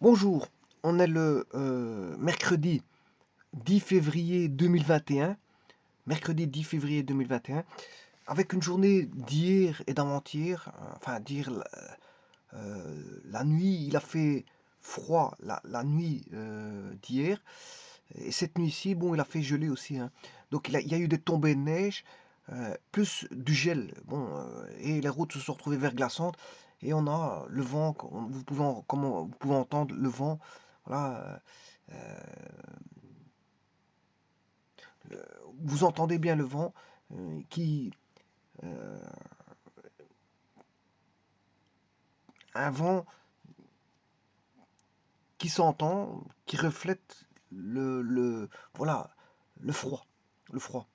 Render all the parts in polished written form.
Bonjour, on est le mercredi 10 février 2021, mercredi 10 février 2021, avec une journée d'hier et d'avant-hier, enfin dire la nuit, il a fait froid la nuit d'hier, et cette nuit-ci, bon, il a fait geler aussi, hein. Donc il y a eu des tombées de neige, plus du gel, bon, et les routes se sont retrouvées verglaçantes, et on a le vent, comme vous pouvez entendre le vent, voilà, le- vous entendez bien le vent qui, euh, un vent qui s'entend, qui reflète voilà, le froid, le froid.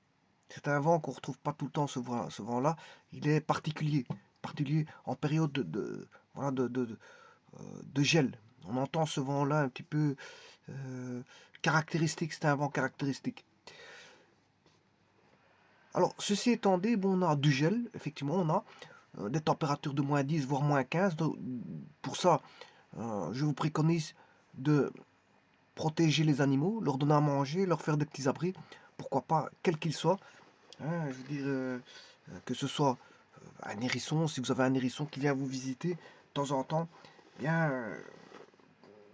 C'est un vent qu'on retrouve pas tout le temps, ce vent-là. Il est particulier en période voilà, de gel. On entend ce vent-là un petit peu caractéristique, c'est un vent caractéristique. Alors, ceci étant dit, bon, on a du gel, effectivement, on a des températures de -10 voire -15. Donc, pour ça, je vous préconise de protéger les animaux, leur donner à manger, leur faire des petits abris, pourquoi pas, quels qu'ils soient. Hein, je veux dire, que ce soit un hérisson, si vous avez un hérisson qui vient vous visiter de temps en temps, bien,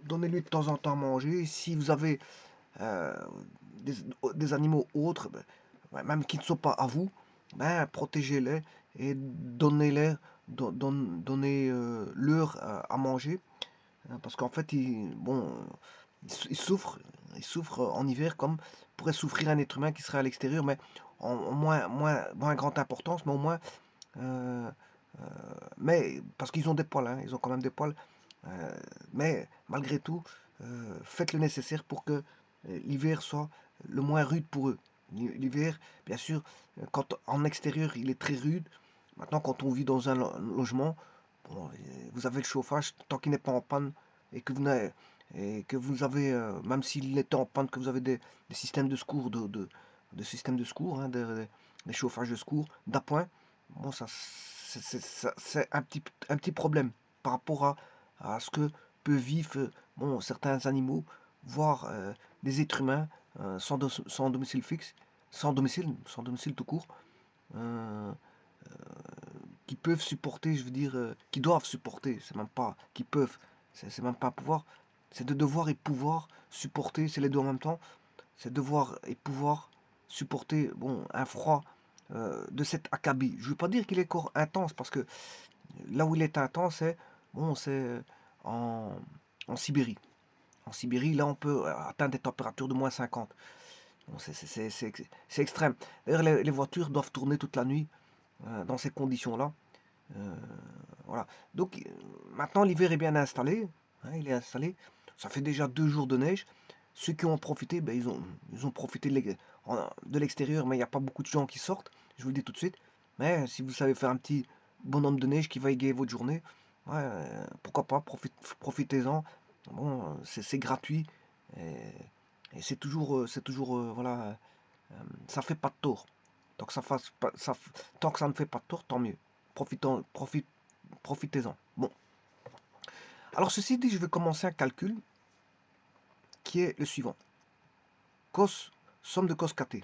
donnez-lui de temps en temps à manger. Si vous avez euh, des, des animaux autres, ben, ouais, même qui ne sont pas à vous, ben, protégez-les et donnez-leur à manger. Hein, parce qu'en fait, bon, ils souffrent, ils souffrent en hiver comme pourrait souffrir un être humain qui serait à l'extérieur, mais en moins grande importance, mais au moins, euh, mais parce qu'ils ont des poils, hein, ils ont quand même des poils, euh, mais malgré tout, faites le nécessaire pour que l'hiver soit le moins rude pour eux. L'hiver, bien sûr, quand en extérieur il est très rude. Maintenant, quand on vit dans un logement, bon, vous avez le chauffage tant qu'il n'est pas en panne et que vous avez, même s'il était en panne, que vous avez des systèmes de secours, de systèmes de secours, hein, des chauffages de secours d'appoint. Bon, c'est un petit problème par rapport à ce que peuvent vivre bon, certains animaux, voire des êtres humains sans domicile fixe, sans domicile tout court, euh, qui peuvent supporter, je veux dire, qui doivent supporter, c'est même pas qui peuvent, c'est même pas pouvoir, c'est de devoir et pouvoir supporter, c'est les deux en même temps, c'est devoir et pouvoir supporter bon, un froid de cet acabit. Je ne veux pas dire qu'il est encore intense, parce que là où il est intense, c'est bon, c'est en, en Sibérie. En Sibérie, là, on peut atteindre des températures de -50. Bon, c'est extrême. D'ailleurs, les voitures doivent tourner toute la nuit dans ces conditions-là. Euh, voilà. Donc, maintenant, l'hiver est bien installé. Hein, il est installé. Ça fait déjà 2 jours de neige. Ceux qui ont en profité, ben, ils ont profité de l'extérieur, mais il n'y a pas beaucoup de gens qui sortent. Je vous le dis tout de suite. Mais si vous savez faire un petit bonhomme de neige qui va égayer votre journée, ouais, pourquoi pas, profitez-en. Bon, c'est gratuit. Et, et c'est toujours voilà, ça fait pas de tort. Tant que ça fasse pas, tant que ça ne fait pas de tort, tant mieux. Profitez-en. Bon. Alors, ceci dit, je vais commencer un calcul qui est le suivant. Cos, somme de cos kt.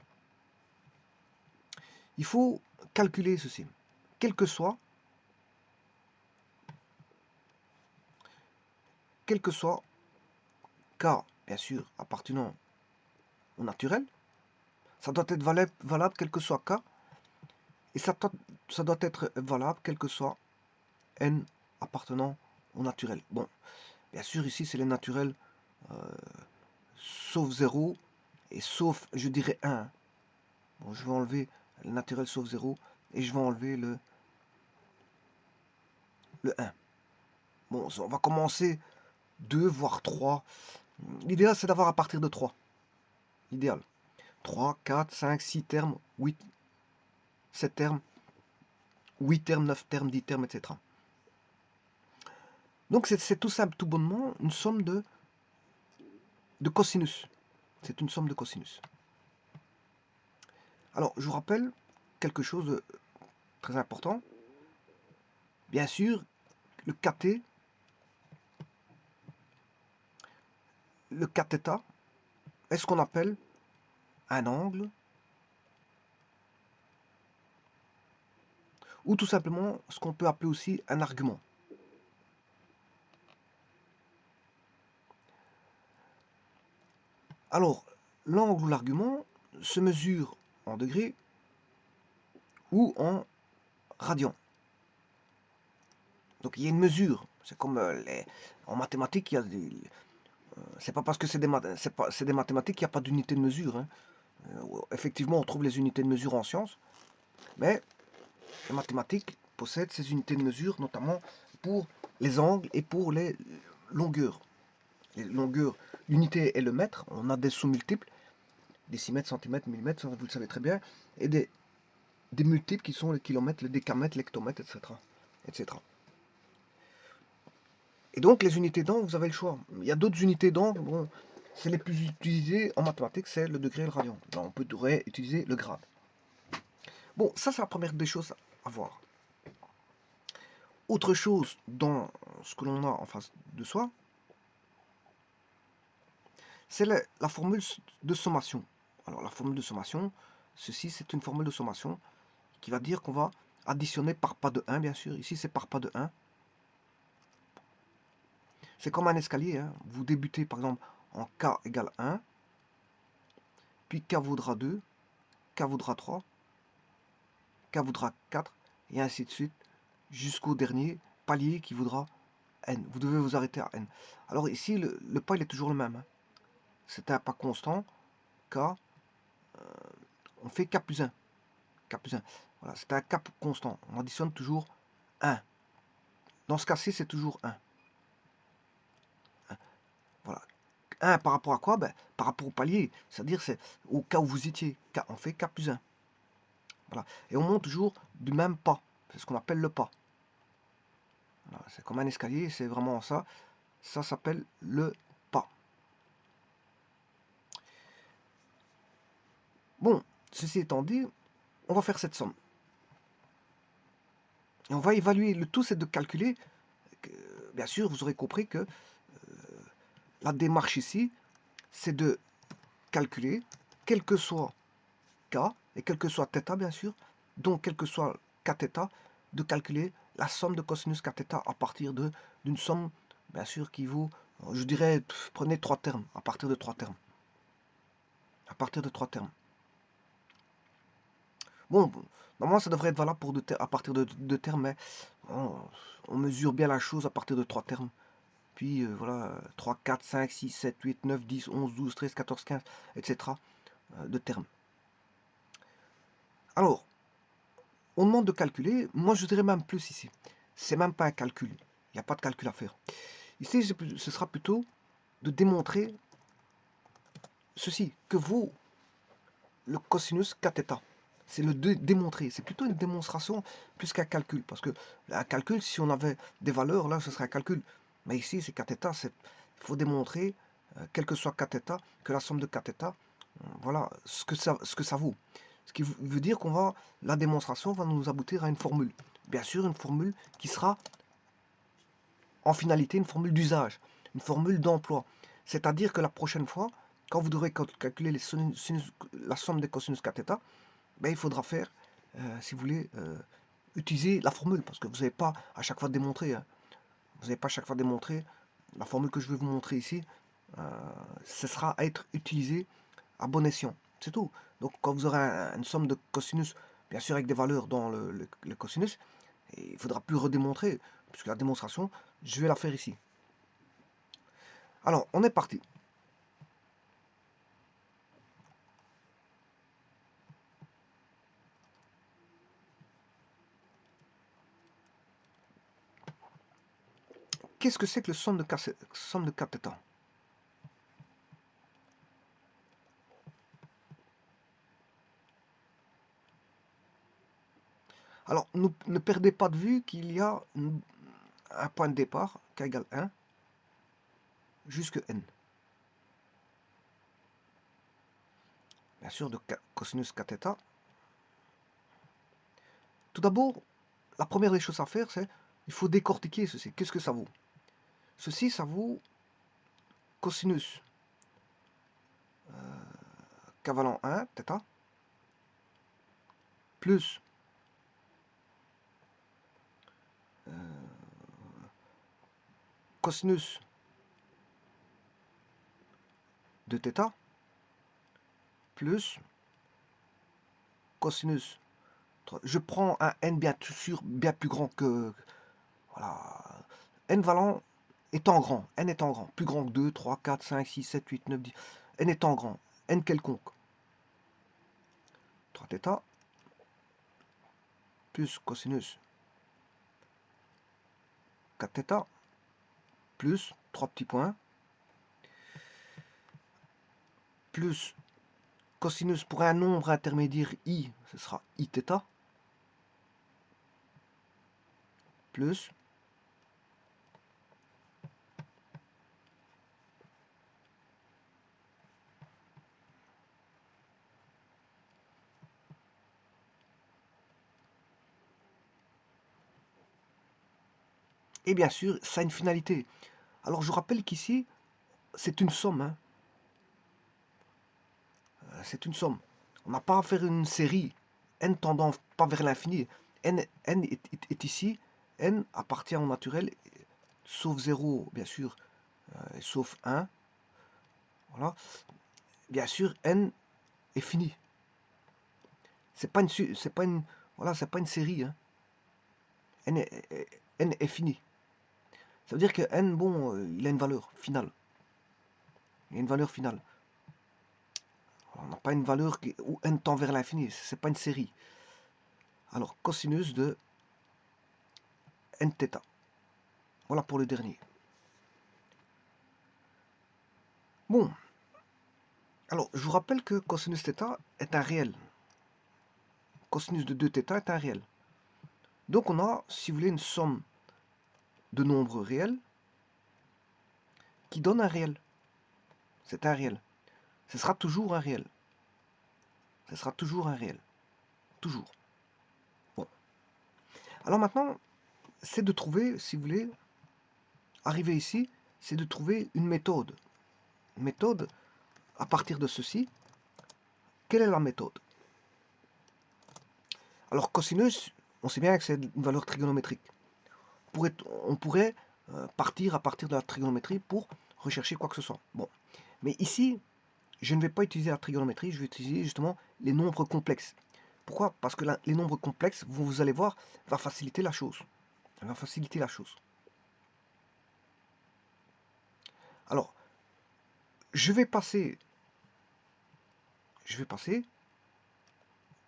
Il faut calculer ceci. Quel que soit, quel que soit k, bien sûr, appartenant au naturel, ça doit être valable quel que soit k, et ça doit être valable quel que soit n appartenant au naturel. Bon, bien sûr, ici, c'est les naturels sauf 0 et sauf, je dirais, 1. Bon, je vais enlever le naturel sauf 0 et je vais enlever le 1. Bon, on va commencer 2, voire 3. L'idéal, c'est d'avoir à partir de 3. Idéal. 3, 4, 5, 6 termes, 8, 7 termes, 8 termes, 9 termes, 10 termes, etc. Donc, c'est tout simple, tout bonnement, une somme de cosinus. C'est une somme de cosinus. Alors, je vous rappelle quelque chose de très important. Bien sûr, le kt le caθ est ce qu'on appelle un angle, ou tout simplement ce qu'on peut appeler aussi un argument. Alors, l'angle ou l'argument se mesure en degrés ou en radians. Donc il y a une mesure. C'est comme en mathématiques, c'est pas parce que c'est des mathématiques qu'il n'y a pas d'unité de mesure, hein. Effectivement, on trouve les unités de mesure en sciences, mais les mathématiques possèdent ces unités de mesure, notamment pour les angles et pour les longueurs. Les longueurs, l'unité est le mètre, on a des sous-multiples, décimètres, centimètres, millimètres, vous le savez très bien, et des multiples qui sont le kilomètre, le décamètre, l'hectomètre, etc., etc. Et donc les unités d'angle, vous avez le choix. Il y a d'autres unités d'angle, bon, c'est les plus utilisées en mathématiques, c'est le degré et le radian. Là, on pourrait utiliser le grade. Bon, ça c'est la première des choses à voir. Autre chose dans ce que l'on a en face de soi, c'est la formule de sommation. Alors la formule de sommation, ceci c'est une formule de sommation qui va dire qu'on va additionner par pas de 1, bien sûr. Ici c'est par pas de 1. C'est comme un escalier, hein. Vous débutez par exemple en k égale 1, puis k vaudra 2, k vaudra 3, k vaudra 4, et ainsi de suite, jusqu'au dernier palier qui vaudra n. Vous devez vous arrêter à n. Alors ici, le pas il est toujours le même, hein. C'est un pas constant, k, on fait k plus 1. K plus 1. Voilà, c'est un k constant. On additionne toujours 1. Dans ce cas-ci, c'est toujours 1. Voilà. 1 par rapport à quoi? Ben, par rapport au palier. C'est-à-dire c'est au cas où vous étiez. On fait k plus 1. Voilà. Et on monte toujours du même pas. C'est ce qu'on appelle le pas. Voilà. C'est comme un escalier, c'est vraiment ça. Ça s'appelle le pas. Bon, ceci étant dit, on va faire cette somme. Et on va évaluer. Le tout, c'est de calculer. Bien sûr, vous aurez compris que la démarche ici, c'est de calculer, quel que soit k, et quel que soit θ, bien sûr, donc quel que soit kθ, de calculer la somme de cosinus kθ à partir d'une somme, bien sûr, qui vaut, je dirais, prenez 3 termes, à partir de 3 termes. À partir de 3 termes. Bon, normalement, ça devrait être valable pour à partir de 2 termes, mais on mesure bien la chose à partir de 3 termes. Puis voilà, 3, 4, 5, 6, 7, 8, 9, 10, 11, 12, 13, 14, 15, etc. De termes. Alors, on demande de calculer, moi je dirais même plus ici. C'est même pas un calcul, il n'y a pas de calcul à faire. Ici, ce sera plutôt de démontrer ceci, que vaut le cosinus kθ. C'est le démontrer, c'est plutôt une démonstration plus qu'un calcul. Parce que un calcul, si on avait des valeurs, là, ce serait un calcul. Mais ici, c'est kθ, il faut démontrer, quel que soit kθ, que la somme de kθ, voilà ce que ça vaut. Ce qui veut dire qu'on va, la démonstration va nous aboutir à une formule. Bien sûr, une formule qui sera en finalité une formule d'usage, une formule d'emploi. C'est-à-dire que la prochaine fois, quand vous devrez calculer la somme des cosinus kθ, ben, il faudra faire, si vous voulez, utiliser la formule, parce que vous n'avez pas à chaque fois démontré. Hein. Vous n'avez pas à chaque fois démontré. La formule que je vais vous montrer ici, ce sera à être utilisé à bon escient. C'est tout. Donc quand vous aurez une somme de cosinus, bien sûr avec des valeurs dans le cosinus, il ne faudra plus redémontrer, puisque la démonstration, je vais la faire ici. Alors, on est parti. Qu'est-ce que c'est que le somme de kθ? Alors, ne perdez pas de vue qu'il y a un point de départ, k égale 1, jusque n. Bien sûr, de cosinus kθ. Tout d'abord, la première des choses à faire, c'est il faut décortiquer ceci. Qu'est-ce que ça vaut? Ceci, ça vaut cosinus. k valant 1, θ, plus cosinus de θ, plus cosinus. Je prends un n bien sûr bien plus grand que... Voilà. N valant étant grand, n étant grand, plus grand que 2, 3, 4, 5, 6, 7, 8, 9, 10, n étant grand, n quelconque. 3θ plus cosinus 4θ plus 3 petits points plus cosinus pour un nombre intermédiaire i, ce sera iθ plus et bien sûr, ça a une finalité. Alors je rappelle qu'ici, c'est une somme. Hein. C'est une somme. On n'a pas à faire une série n tendant pas vers l'infini. N est ici. N appartient au naturel, sauf 0, bien sûr, sauf 1. Voilà. Bien sûr, n est fini. C'est pas une, voilà, c'est pas une série. Hein. N est fini. Ça veut dire que n, bon, il a une valeur finale. Il y a une valeur finale. On n'a pas une valeur où n tend vers l'infini. C'est pas une série. Alors, cosinus de nθ. Voilà pour le dernier. Bon. Alors, je vous rappelle que cosinus θ est un réel. Cosinus de 2θ est un réel. Donc, on a, si vous voulez, une somme de nombres réels qui donne un réel. C'est un réel. Ce sera toujours un réel. Ce sera toujours un réel. Toujours. Bon. Alors maintenant, c'est de trouver, si vous voulez, arriver ici, c'est de trouver une méthode. Une méthode à partir de ceci. Quelle est la méthode? Alors, cosinus, on sait bien que c'est une valeur trigonométrique. On pourrait partir à partir de la trigonométrie pour rechercher quoi que ce soit. Bon. Mais ici, je ne vais pas utiliser la trigonométrie, je vais utiliser justement les nombres complexes. Pourquoi? Parce que les nombres complexes, vous allez voir, va faciliter la chose. Ça va faciliter la chose. Alors, je vais passer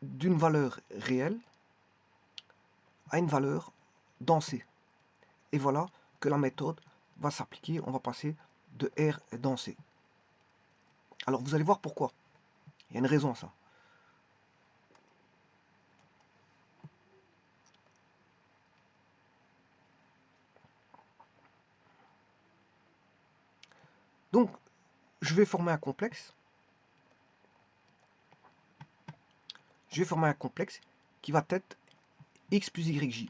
d'une valeur réelle à une valeur dans C. Et voilà que la méthode va s'appliquer, on va passer de R dans C. Alors, vous allez voir pourquoi. Il y a une raison à ça. Donc, je vais former un complexe. Je vais former un complexe qui va être x plus yj.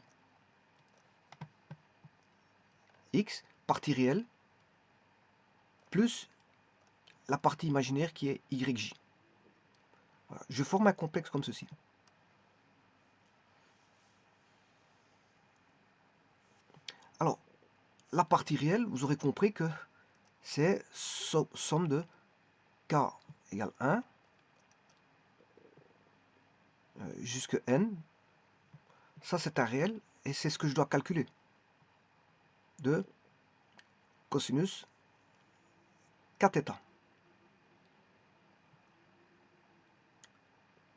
X, partie réelle, plus la partie imaginaire qui est yj. Voilà. Je forme un complexe comme ceci. Alors, la partie réelle, vous aurez compris que c'est somme de k égale 1 jusque n. Ça, c'est un réel et c'est ce que je dois calculer. De cosinus kθ.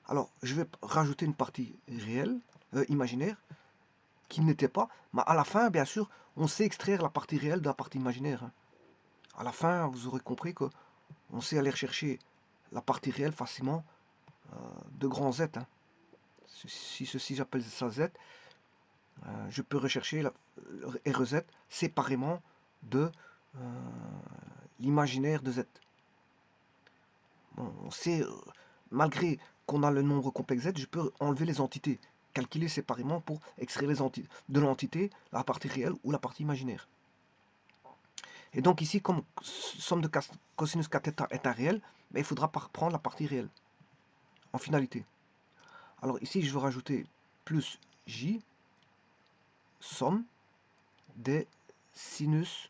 Alors, je vais rajouter une partie réelle, imaginaire, qui n'était pas. Mais à la fin, bien sûr, on sait extraire la partie réelle de la partie imaginaire. Hein. À la fin, vous aurez compris que on sait aller rechercher la partie réelle facilement de grand Z. Hein. Si ceci j'appelle ça Z, je peux rechercher la RZ séparément de l'imaginaire de Z. Bon, on sait, malgré qu'on a le nombre complexe Z, je peux enlever les entités, calculer séparément pour extraire les entités de l'entité, la partie réelle ou la partie imaginaire. Et donc ici, comme somme de cosinus k θ est un réel, ben, il faudra prendre la partie réelle en finalité. Alors ici, je veux rajouter plus j, somme des sinus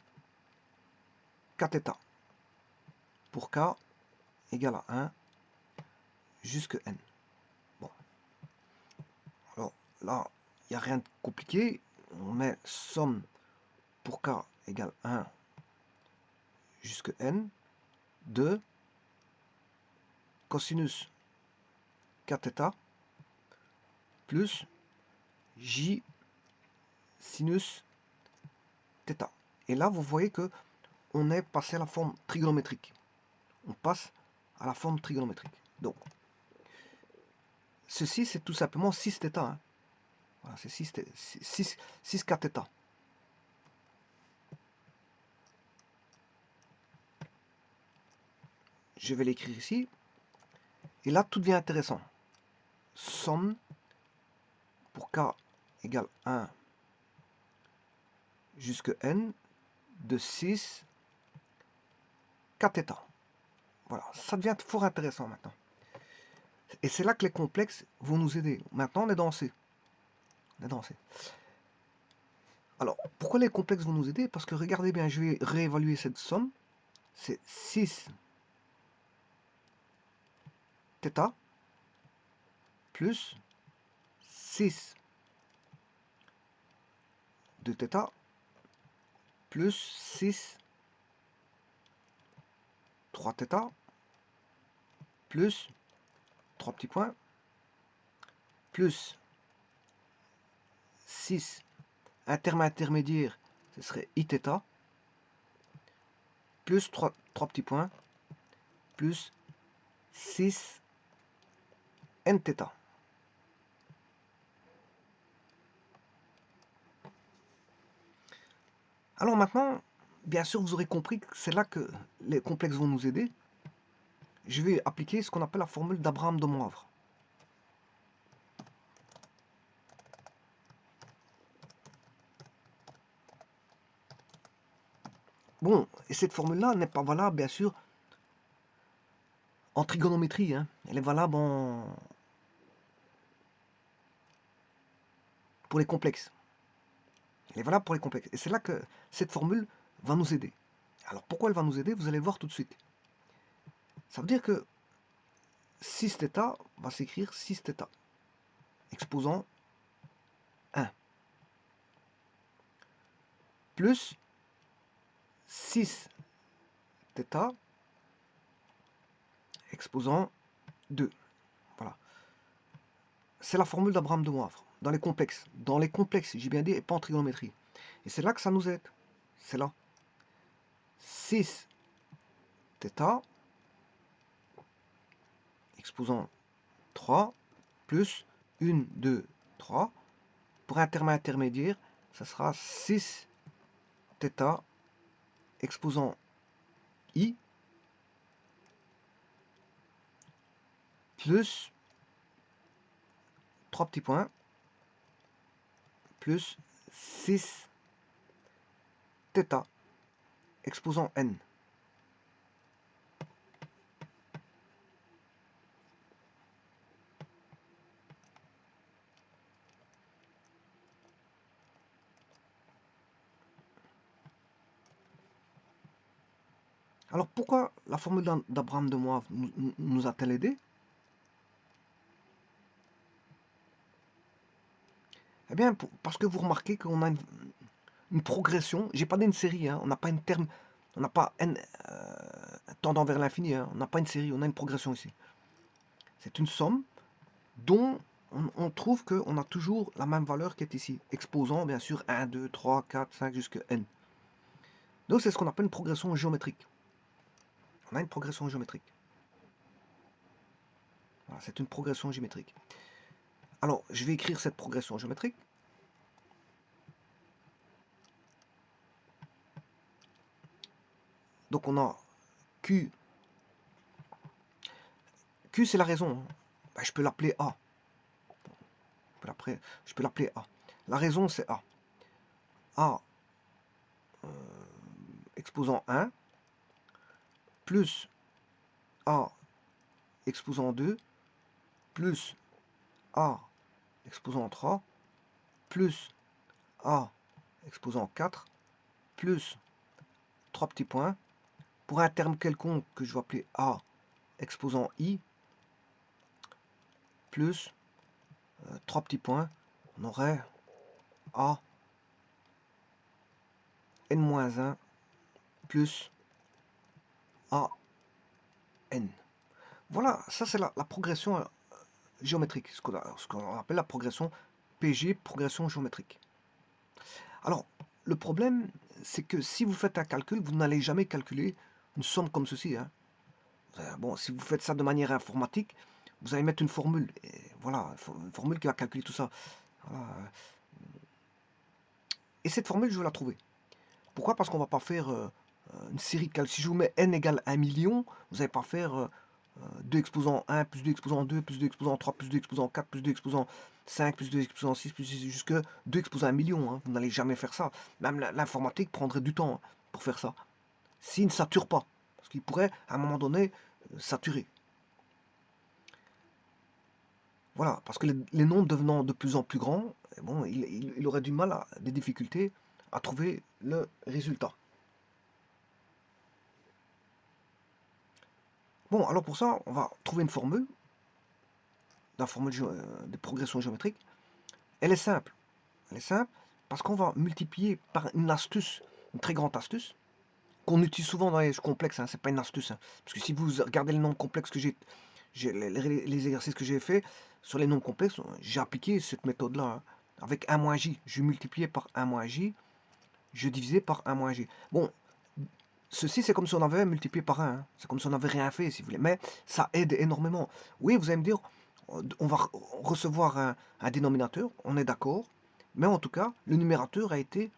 kθ pour k égale à 1 jusqu'à n. Bon. Alors là, il n'y a rien de compliqué. On met somme pour k égale 1 jusqu'à n de cosinus kθ plus j sinus θ. Et là, vous voyez que on est passé à la forme trigonométrique. On passe à la forme trigonométrique. Donc, ceci, c'est tout simplement 6θ. Hein. Voilà, c'est 6 kθ. Je vais l'écrire ici. Et là, tout devient intéressant. Somme pour k égale 1 jusqu'à n de 6 kθ. Voilà, ça devient fort intéressant maintenant. Et c'est là que les complexes vont nous aider. Maintenant, on est dans C. On est dans C. Alors, pourquoi les complexes vont nous aider? Parce que regardez bien, je vais réévaluer cette somme. C'est 6 θ plus 6 de θ plus 6 3θ plus 3 petits points plus 6, un terme intermédiaire, ce serait iθ plus 3 petits points plus 6 nθ. Alors maintenant, bien sûr, vous aurez compris que c'est là que les complexes vont nous aider. Je vais appliquer ce qu'on appelle la formule d'Abraham de Moivre. Bon, et cette formule-là n'est pas valable, bien sûr, en trigonométrie. Hein. Elle est valable pour les complexes. Elle est valable pour les complexes. Et c'est là que cette formule va nous aider. Alors pourquoi elle va nous aider? Vous allez voir tout de suite. Ça veut dire que 6θ va s'écrire 6θ, exposant 1, plus 6θ, exposant 2. Voilà. C'est la formule d'Abraham de Moivre, dans les complexes. Dans les complexes, j'ai bien dit, et pas en trigonométrie. Et c'est là que ça nous aide. C'est là. 6θ, exposant 3, plus 1, 2, 3. Pour un terme intermédiaire, ça sera 6θ, exposant i, plus 3 petits points, plus 6θ, exposant n. Alors pourquoi la formule d'Abraham de Moivre nous a-t-elle aidé? Eh bien, parce que vous remarquez qu'on a une progression. J'ai pas dit une série, hein, on n'a pas une terme, on n'a pas n tendant vers l'infini, hein, on n'a pas une série, on a une progression ici. C'est une somme dont on trouve qu'on a toujours la même valeur qui est ici, exposant bien sûr 1, 2, 3, 4, 5 jusqu'à n. Donc c'est ce qu'on appelle une progression géométrique. On a une progression géométrique. Voilà, c'est une progression géométrique. Alors, je vais écrire cette progression géométrique. Donc on a Q. Q c'est la raison. Ben, je peux l'appeler A. Je peux l'appeler A. La raison c'est A. A exposant 1 plus A exposant 2 plus A exposant 3 plus A exposant 4 plus 3 petits points pour un terme quelconque que je vais appeler A exposant I plus 3 petits points, on aurait A n-1 plus A n. Voilà, ça c'est la progression géométrique, ce qu'on appelle la progression PG, progression géométrique. Alors, le problème, c'est que si vous faites un calcul, vous n'allez jamais calculer une somme comme ceci. Hein. Bon, si vous faites ça de manière informatique, vous allez mettre une formule. Et voilà, une formule qui va calculer tout ça. Voilà. Et cette formule, je vais la trouver. Pourquoi? Parce qu'on ne va pas faire une série de calculs. Si je vous mets n égale 1 million, vous n'allez pas faire 2 exposant 1, plus 2 exposant 2, plus 2 exposant 3, plus 2 exposant 4, plus 2 exposant 5, plus 2 exposant 6, plus 6, jusque 2 exposant 1 million. Hein. Vous n'allez jamais faire ça. Même l'informatique prendrait du temps pour faire ça. S'il ne sature pas. Parce qu'il pourrait, à un moment donné, saturer. Voilà, parce que les nombres devenant de plus en plus grands, bon, il aurait du mal, des difficultés à trouver le résultat. Bon, alors pour ça, on va trouver une formule, la formule de progression géométrique. Elle est simple. Elle est simple parce qu'on va multiplier par une astuce, une très grande astuce, qu'on utilise souvent dans les complexes. Hein, c'est pas une astuce. Hein, parce que si vous regardez les nombres complexes que les exercices que j'ai fait sur les nombres complexes, j'ai appliqué cette méthode-là. Hein, avec 1 moins j. Je multipliais par 1 moins j. Je divisais par 1 moins j. Bon, ceci, c'est comme si on avait multiplié par 1. Hein. C'est comme si on n'avait rien fait, si vous voulez. Mais ça aide énormément. Oui, vous allez me dire, on va recevoir un dénominateur, on est d'accord. Mais en tout cas, le numérateur a été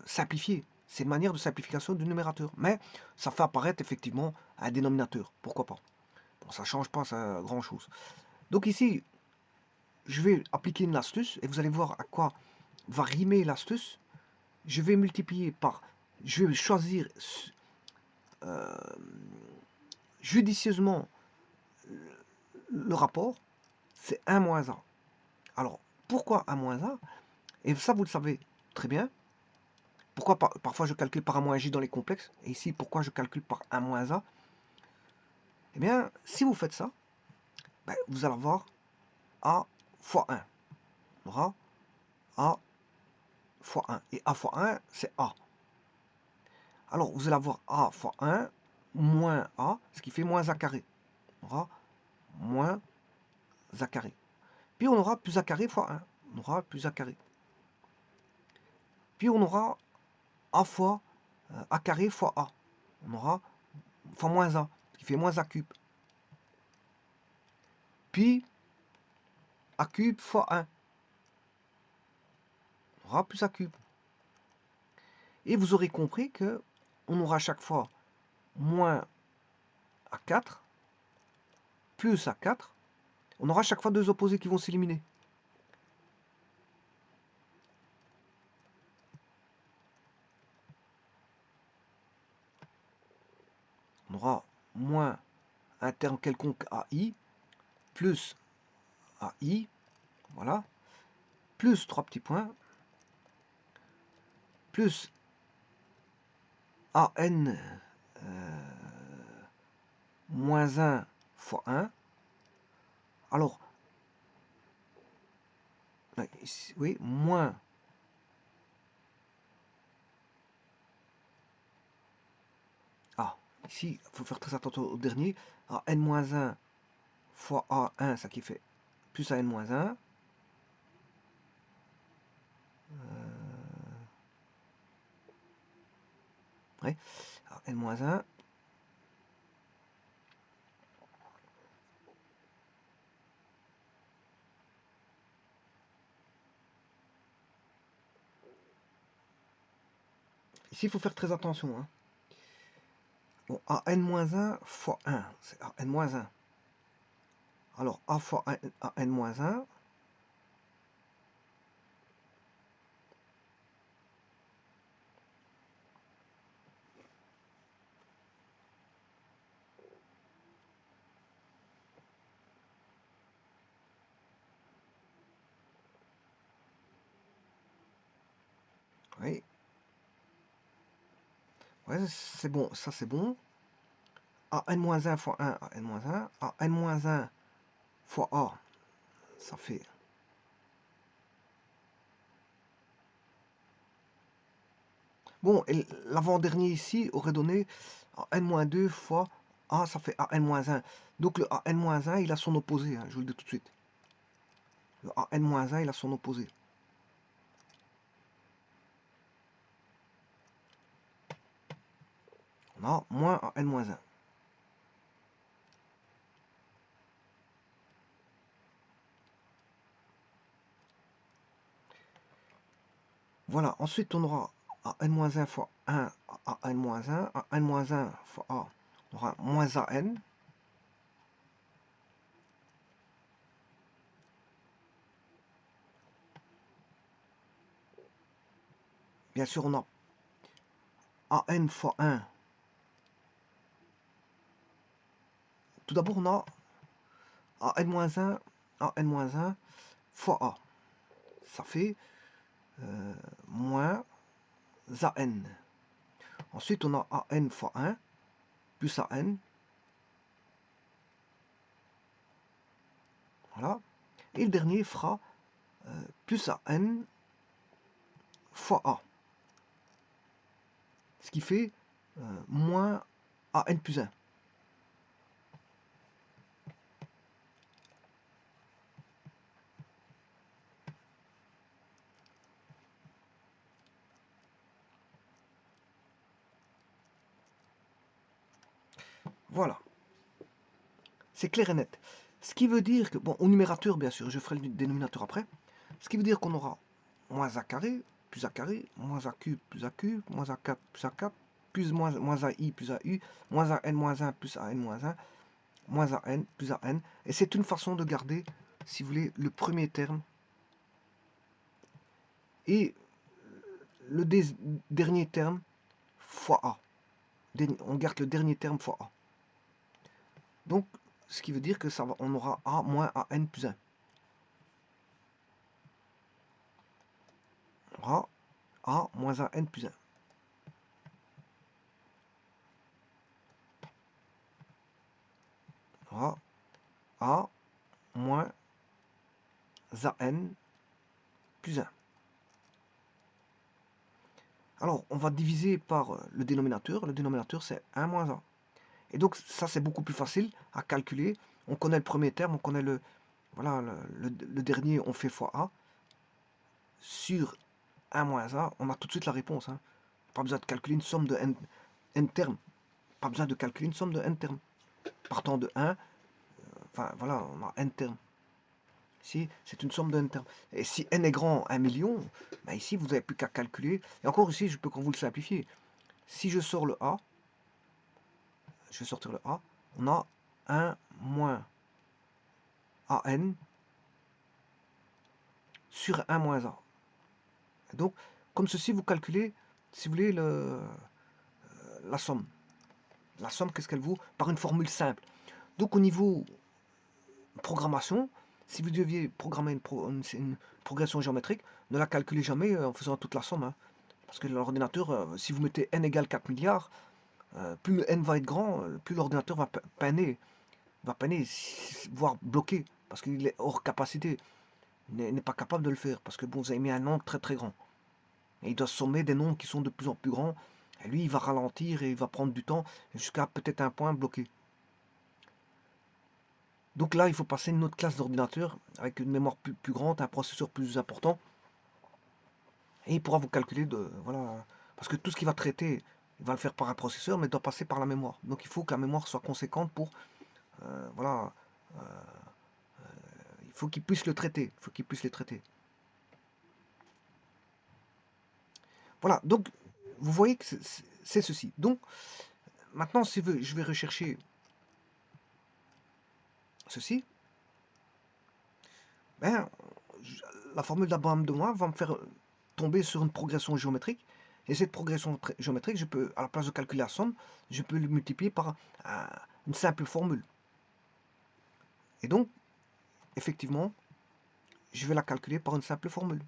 simplifié. C'est une manière de simplification du numérateur. Mais ça fait apparaître effectivement un dénominateur. Pourquoi pas? Bon, ça ne change pas grand-chose. Donc ici, je vais appliquer une astuce et vous allez voir à quoi va rimer l'astuce. Je vais multiplier par... Je vais choisir judicieusement le rapport. C'est 1 moins A. Alors, pourquoi 1 moins A? Et ça, vous le savez très bien. Pourquoi parfois je calcule par 1 moins J dans les complexes? Et ici, pourquoi je calcule par 1 moins A? Eh bien, si vous faites ça, ben, vous allez avoir A fois 1. On aura A fois 1. Et A fois 1, c'est A. Alors, vous allez avoir A fois 1 moins A, ce qui fait moins A carré. On aura moins A carré. Puis on aura plus A carré fois 1. On aura plus A carré. Puis on aura A fois A carré fois A. On aura fois moins A, ce qui fait moins A cube. Puis A cube fois 1. On aura plus A cube. Et vous aurez compris que on aura chaque fois moins A4 plus A4. On aura chaque fois deux opposés qui vont s'éliminer. On aura moins un terme quelconque AI plus AI, voilà, plus 3 petits points, plus AN moins 1 fois 1. Alors, ici, oui, moins ici, il faut faire très attention au dernier. AN-1 fois A1, ça qui fait plus AN-1. Ouais. N-1. Ici, il faut faire très attention. Hein. Bon, AN-1 fois 1, c'est AN-1. Alors, A fois AN-1. Ouais, c'est bon, ça c'est bon. A n-1 fois 1, a n-1, a n-1 fois a, ça fait... Bon, et l'avant-dernier ici aurait donné n-2 fois a, ça fait a n-1. Donc le a n-1, il a son opposé, hein, je vous le dis tout de suite. Le a n-1, il a son opposé. On a moins a n-1. Voilà, ensuite on aura a n-1 fois 1, a n-1, a n-1 fois a, on aura moins an. Bien sûr, on a an fois 1. Tout d'abord, on a an-1, an-1 fois a. Ça fait moins an. Ensuite, on a an fois 1 plus an. Voilà. Et le dernier fera plus an fois a. Ce qui fait moins an plus 1. Voilà. C'est clair et net. Ce qui veut dire que, bon, au numérateur, bien sûr, je ferai le dénominateur après. Ce qui veut dire qu'on aura moins a carré, plus a carré, moins a cube, plus a cube, moins a 4, plus a 4, plus moins a i, plus a u, moins a n, moins 1, plus a n, moins 1, moins a n, plus a n. Et c'est une façon de garder, si vous voulez, le premier terme et le dernier terme fois a. On garde le dernier terme fois a. Donc, ce qui veut dire que ça va, on aura a moins a n plus 1. On aura a moins a n plus 1. On aura a moins a n plus 1. Alors, on va diviser par le dénominateur. Le dénominateur, c'est 1 moins a. Et donc, ça, c'est beaucoup plus facile à calculer. On connaît le premier terme, on connaît voilà, le dernier, on fait fois a. Sur 1 moins a, on a tout de suite la réponse. Hein. Pas besoin de calculer une somme de n termes. Pas besoin de calculer une somme de n termes. Partant de 1, enfin voilà, on a n termes. Ici, c'est une somme de n termes. Et si n est grand 1 million, ben ici, vous n'avez plus qu'à calculer. Et encore ici, je peux vous le simplifier. Si je sors le a, je vais sortir le a, on a 1 moins an sur 1 moins a. Et donc, comme ceci, vous calculez, si vous voulez, la somme. La somme, qu'est-ce qu'elle vaut? Par une formule simple. Donc, au niveau programmation, si vous deviez programmer une progression géométrique, ne la calculez jamais en faisant toute la somme. Hein. Parce que l'ordinateur, si vous mettez n égale 4 milliards, plus le n va être grand, plus l'ordinateur va peiner, voire bloquer, parce qu'il est hors capacité, n'est pas capable de le faire, parce que bon, vous avez mis un nombre très très grand. Et il doit sommer des nombres qui sont de plus en plus grands, et lui, il va ralentir et il va prendre du temps, jusqu'à peut-être un point bloqué. Donc là, il faut passer une autre classe d'ordinateur, avec une mémoire plus grande, un processeur plus important, et il pourra vous calculer voilà, parce que tout ce qu'il va traiter, il va le faire par un processeur, mais il doit passer par la mémoire. Donc il faut que la mémoire soit conséquente pour, voilà, il faut qu'il puisse le traiter, il faut qu'il puisse les traiter. Voilà, donc vous voyez que c'est ceci. Donc maintenant, si je vais rechercher ceci, ben, la formule d'Abraham de moi va me faire tomber sur une progression géométrique. Et cette progression géométrique, je peux, à la place de calculer la somme, je peux le multiplier par une simple formule. Et donc, effectivement, je vais la calculer par une simple formule.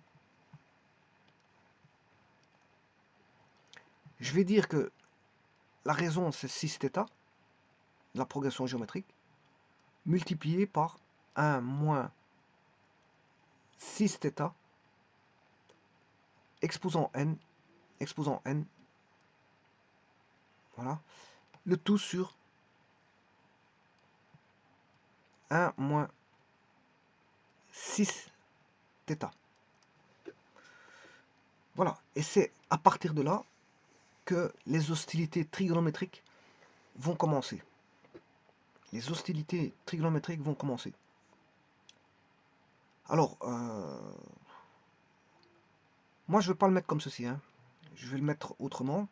Je vais dire que la raison c'est 6θ, la progression géométrique, multiplié par 1 moins 6θ, exposant n, voilà, le tout sur 1 moins 6θ. Voilà, et c'est à partir de là que les hostilités trigonométriques vont commencer. Les hostilités trigonométriques vont commencer. Alors, moi je ne vais pas le mettre comme ceci, hein. Je vais le mettre autrement.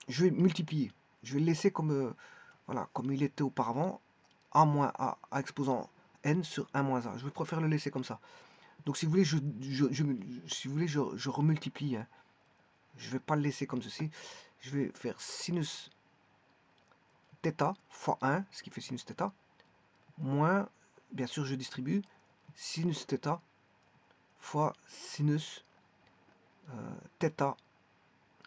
Je vais multiplier. Je vais le laisser comme, voilà, comme il était auparavant, a moins a exposant n sur 1 moins a. Je préfère le laisser comme ça. Donc si vous voulez, si vous voulez, je remultiplie, hein. Je ne vais pas le laisser comme ceci. Je vais faire sinus θ fois 1, ce qui fait sinus θ, moins, bien sûr je distribue, sinus θ fois sinus θ.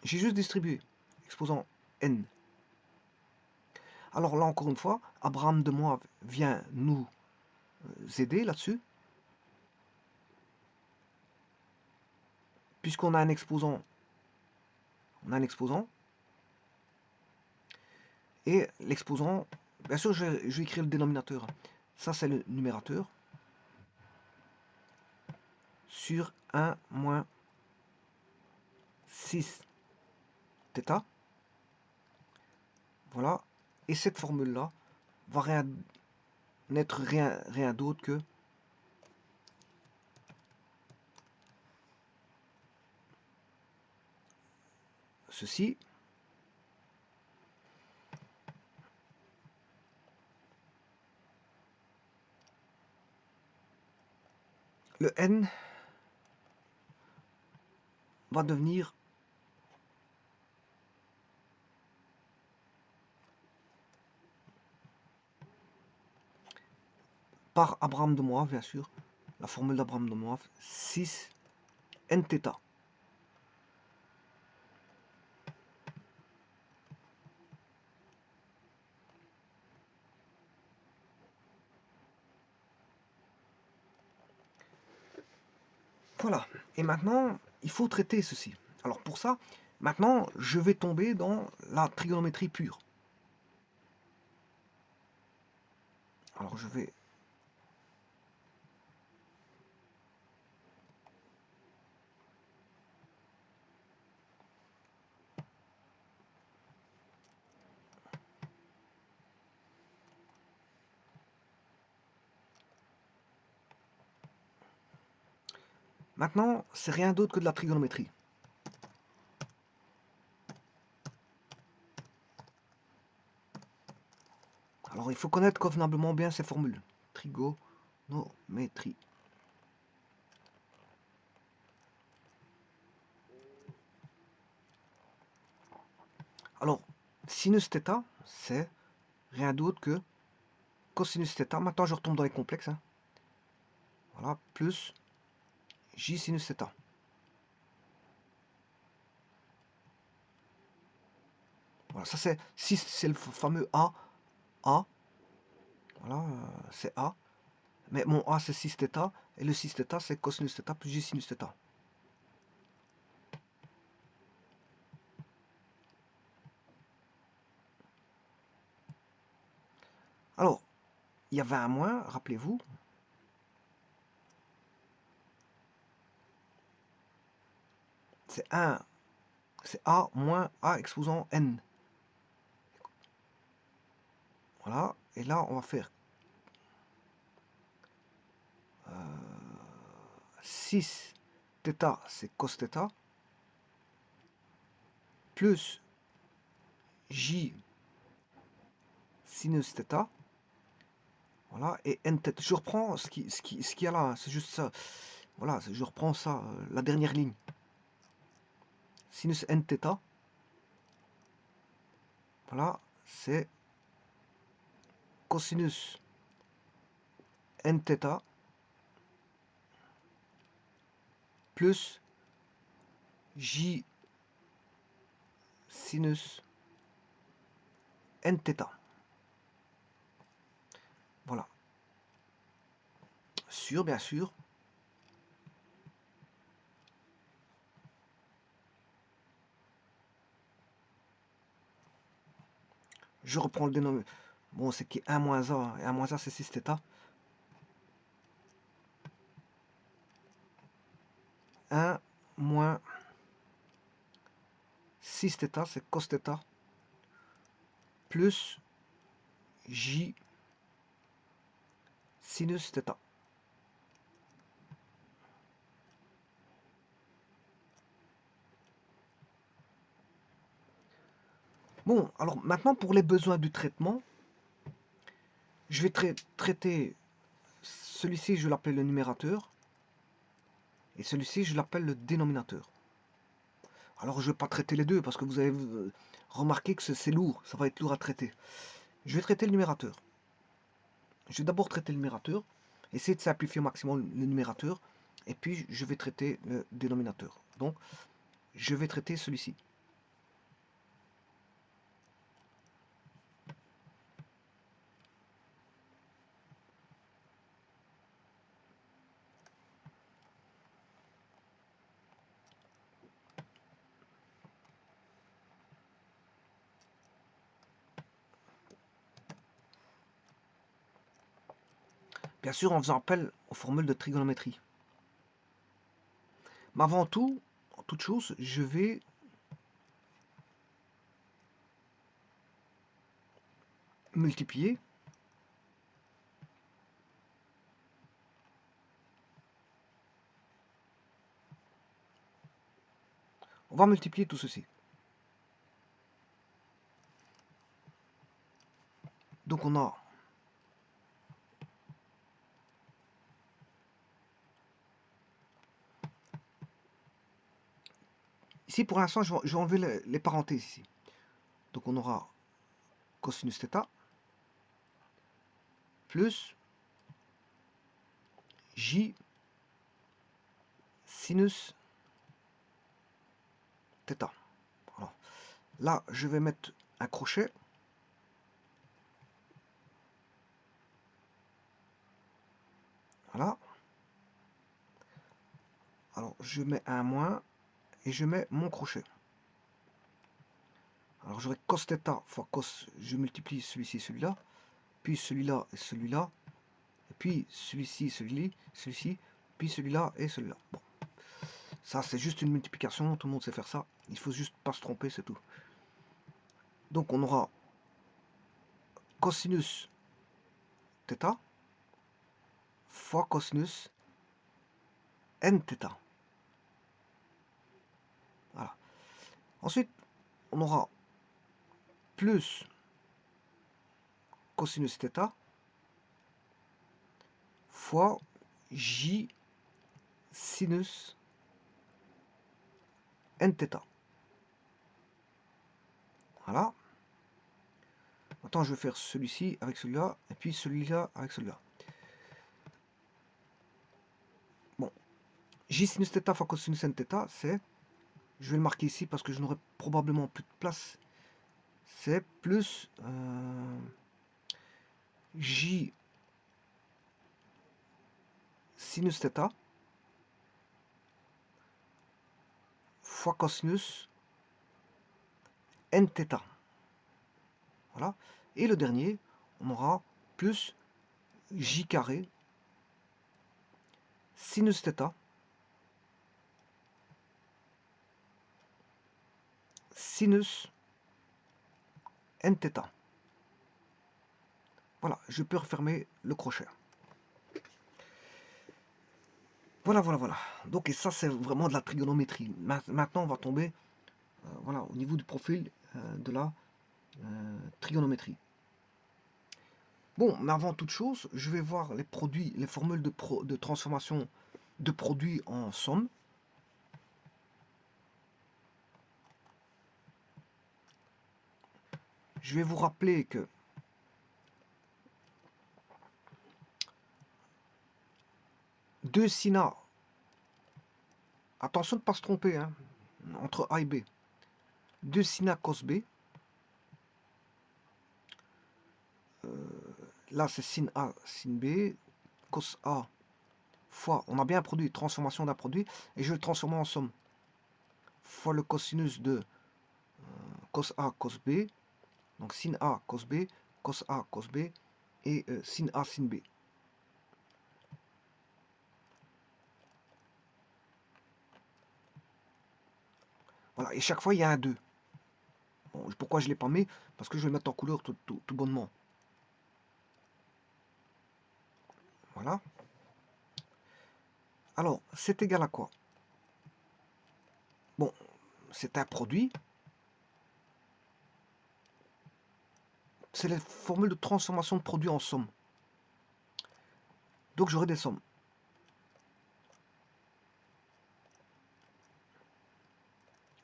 J'ai juste distribué, exposant n. Alors là encore une fois, Abraham de Moab vient nous aider là-dessus. Puisqu'on a un exposant, et l'exposant, bien sûr je vais écrire le dénominateur. Ça c'est le numérateur. Sur 1 moins 6 θ. Voilà. Et cette formule-là va n'être rien d'autre que ceci. Le n va devenir par Abraham de Moab, bien sûr, la formule d'Abraham de Moab, 6 nθ. Voilà. Et maintenant, il faut traiter ceci. Alors pour ça, maintenant, je vais tomber dans la trigonométrie pure. Alors je vais... Maintenant, c'est rien d'autre que de la trigonométrie. Alors il faut connaître convenablement bien ces formules. Trigonométrie. Alors, sinus θ, c'est rien d'autre que cosinus θ. Maintenant, je retombe dans les complexes, hein. Voilà, plus j sinus θ. Voilà, ça c'est le fameux A. Voilà, c'est A. Mais mon A c'est 6θ, et le 6θ c'est cosinus θ plus j sinus θ. Alors, il y avait un moins, rappelez-vous. C'est A moins A exposant n. Voilà, et là on va faire 6 θ c'est cos θ, plus j sinus θ. Voilà, et n θ. Je reprends ce qu'il y a là, c'est juste ça. Voilà, je reprends ça, la dernière ligne. Sinus n θ. Voilà, c'est cosinus n θ plus j sinus nθ. Voilà. Sûr, bien sûr. Je reprends le dénominateur. Bon, c'est qui est 1 moins A, et 1 moins A, c'est 6θ. 1 moins 6θ, c'est cos θ, plus J sinus θ. Bon, alors maintenant pour les besoins du traitement, je vais traiter celui-ci, je l'appelle le numérateur, et celui-ci, je l'appelle le dénominateur. Alors je ne vais pas traiter les deux, parce que vous avez remarqué que c'est lourd, ça va être lourd à traiter. Je vais traiter le numérateur. Je vais d'abord traiter le numérateur, essayer de simplifier au maximum le numérateur, et puis je vais traiter le dénominateur. Donc, je vais traiter celui-ci. Bien sûr, en faisant appel aux formules de trigonométrie. Mais avant tout, en toute chose, je vais multiplier on va multiplier tout ceci. Donc on a ici pour l'instant je vais enlever les parenthèses ici. Donc on aura cosinus θ plus J sinus θ. Alors, là, je vais mettre un crochet. Voilà. Alors, je mets un moins et je mets mon crochet. Alors, j'aurai cos θ fois cos, je multiplie celui-ci et celui-là, puis celui-là et celui-là, et puis celui-ci, celui-ci, puis celui-là et celui-là. Bon. Ça, c'est juste une multiplication, tout le monde sait faire ça. Il faut juste pas se tromper, c'est tout. Donc, on aura cosinus θ fois cosinus nθ. Voilà. Ensuite, on aura plus cosinus θ fois J sinus nθ. Voilà. Maintenant, je vais faire celui-ci avec celui-là, et puis celui-là avec celui-là. Bon. J sinus θ fois cosinus nθ, c'est, je vais le marquer ici parce que je n'aurai probablement plus de place, c'est plus J sinus θ fois cosinus nθ. Voilà. Et le dernier, on aura plus J carré sinus θ sinus nθ. Voilà, je peux refermer le crochet. Voilà, voilà, voilà. Donc, et ça, c'est vraiment de la trigonométrie. Maintenant, on va tomber voilà, au niveau du profil de la trigonométrie. Bon, mais avant toute chose, je vais voir les produits, les formules de transformation de produits en somme. Je vais vous rappeler que deux sin A, attention de ne pas se tromper, hein, entre A et B. 2 sin A cos B. Là, c'est sin A, sin B, cos A fois, on a bien un produit, transformation d'un produit, et je vais le transformer en somme, fois le cosinus de cos A, cos B, donc sin A, cos B, cos A, cos B, et sin A, sin B. Voilà, et chaque fois, il y a un 2. Bon, pourquoi je ne l'ai pas mis? Parce que je vais le mettre en couleur tout bonnement. Voilà. Alors, c'est égal à quoi? Bon, c'est un produit. C'est la formule de transformation de produit en somme. Donc, j'aurai des sommes.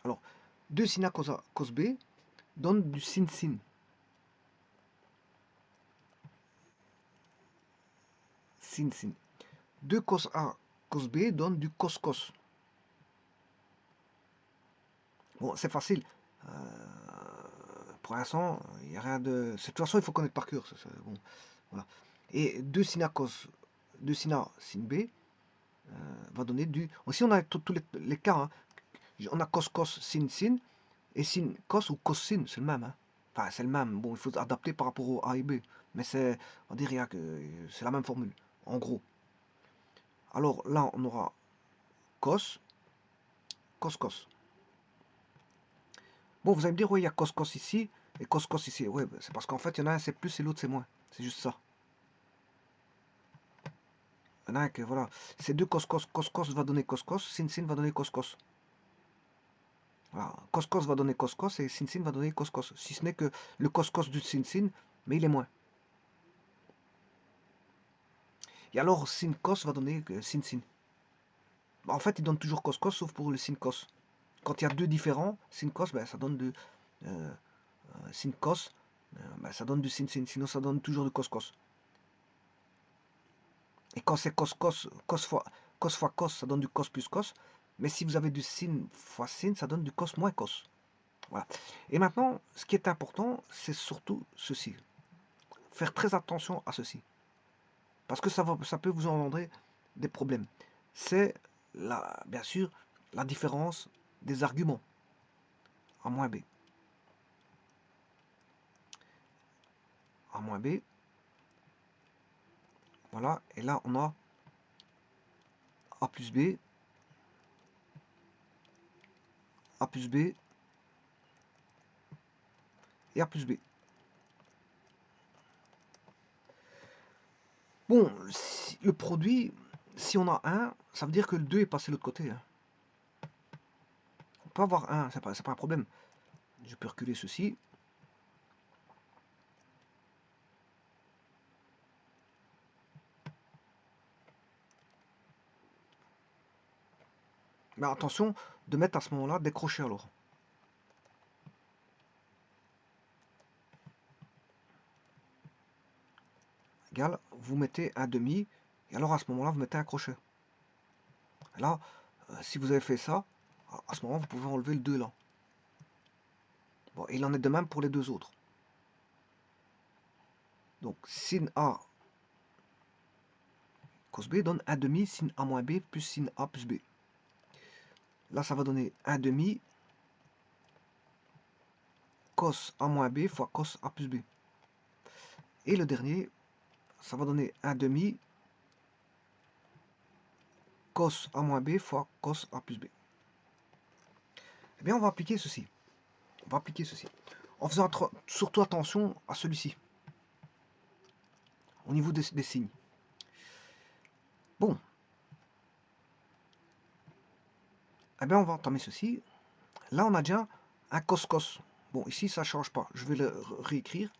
Alors, 2 sin A cos A cos B donne du sin sin. Sin sin. 2 cos A cos B donne du cos cos. Bon, c'est facile. Pour l'instant, il n'y a rien de... De toute façon, il faut connaître par cœur. Bon, voilà. Et 2 sin A cos, 2 sin A sin B va donner du... Aussi, on a tous les cas. Hein. On a cos cos sin sin. Et sin cos ou cos sin, c'est le même. Hein. Enfin, c'est le même. Bon, il faut adapter par rapport au A et B. Mais c'est... On dirait que c'est la même formule. En gros. Alors là, on aura cos, cos cos. Bon, vous allez me dire, oui, il y a cos cos ici et cos cos ici. Oui, c'est parce qu'en fait, il y en a un c'est plus et l'autre c'est moins. C'est juste ça. Il y en a un que, voilà, c'est deux cos cos. Cos cos va donner cos cos, sin sin va donner cos cos. Voilà, cos cos va donner cos cos et sin sin va donner cos cos. Si ce n'est que le cos cos du sin sin, mais il est moins. Et alors, sin cos va donner sin sin. En fait, il donne toujours cos cos sauf pour le sin cos. Quand il y a deux différents, sin cos, ben, ça donne de sin cos, ben, ça donne du sin sin. Sinon, ça donne toujours du cos cos. Et quand c'est cos cos, cos fois cos, ça donne du cos plus cos. Mais si vous avez du sin fois sin, ça donne du cos moins cos. Voilà. Et maintenant, ce qui est important, c'est surtout ceci. Faire très attention à ceci. Parce que ça peut vous engendrer des problèmes. C'est, bien sûr, la différence des arguments. A moins B. A moins B. Voilà. Et là, on a A plus B. A plus B. Et A plus B. Bon, si le produit, si on a 1, ça veut dire que le 2 est passé de l'autre côté. Hein. On peut avoir 1, c'est pas un problème. Je peux reculer ceci. Mais attention de mettre à ce moment-là des crochets alors. Égal, vous mettez un demi, et alors à ce moment-là, vous mettez un crochet. Et là, si vous avez fait ça, à ce moment, vous pouvez enlever le 2 là. Bon, il en est de même pour les deux autres. Donc, sin A cos B donne 1 demi sin A moins B plus sin A plus B. Là, ça va donner 1 demi cos A moins B fois cos A plus B. Et le dernier, ça va donner 1 demi cos A moins B fois cos A plus B. Eh bien, on va appliquer ceci. On va appliquer ceci. En faisant surtout attention à celui-ci. Au niveau des signes. Bon. Eh bien, on va entamer ceci. Là, on a déjà un cos cos. Bon, ici, ça ne change pas. Je vais le réécrire.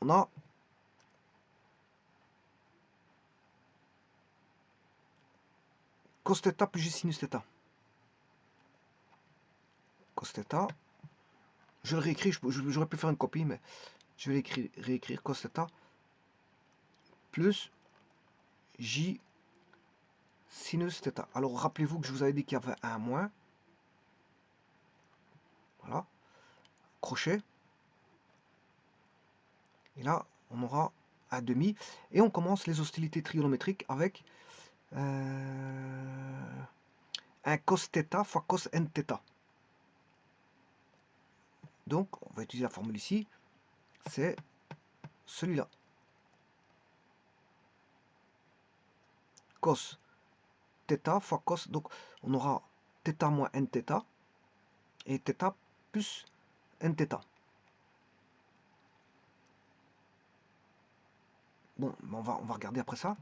On a cos θ plus j sinus θ. Cos θ. Je le réécris. J'aurais pu faire une copie, mais je vais réécrire cos θ plus J sinus θ. Alors rappelez-vous que je vous avais dit qu'il y avait un moins. Voilà. Crochet. Et là, on aura un demi. Et on commence les hostilités trigonométriques avec un cos θ fois cos nθ. Donc, on va utiliser la formule ici. C'est celui-là. Cos θ fois cos. Donc, on aura θ moins nθ et θ plus nθ. Bon, on va regarder après ça.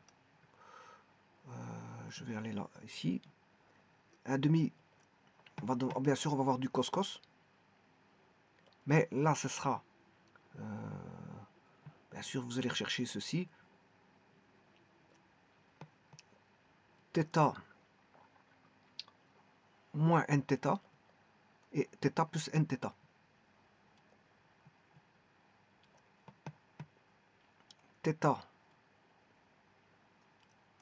Je vais aller là, ici. Un demi, bien sûr, on va avoir du cos cos. Mais là, ce sera... bien sûr, vous allez rechercher ceci. Θ moins nθ et θ plus nθ. Θ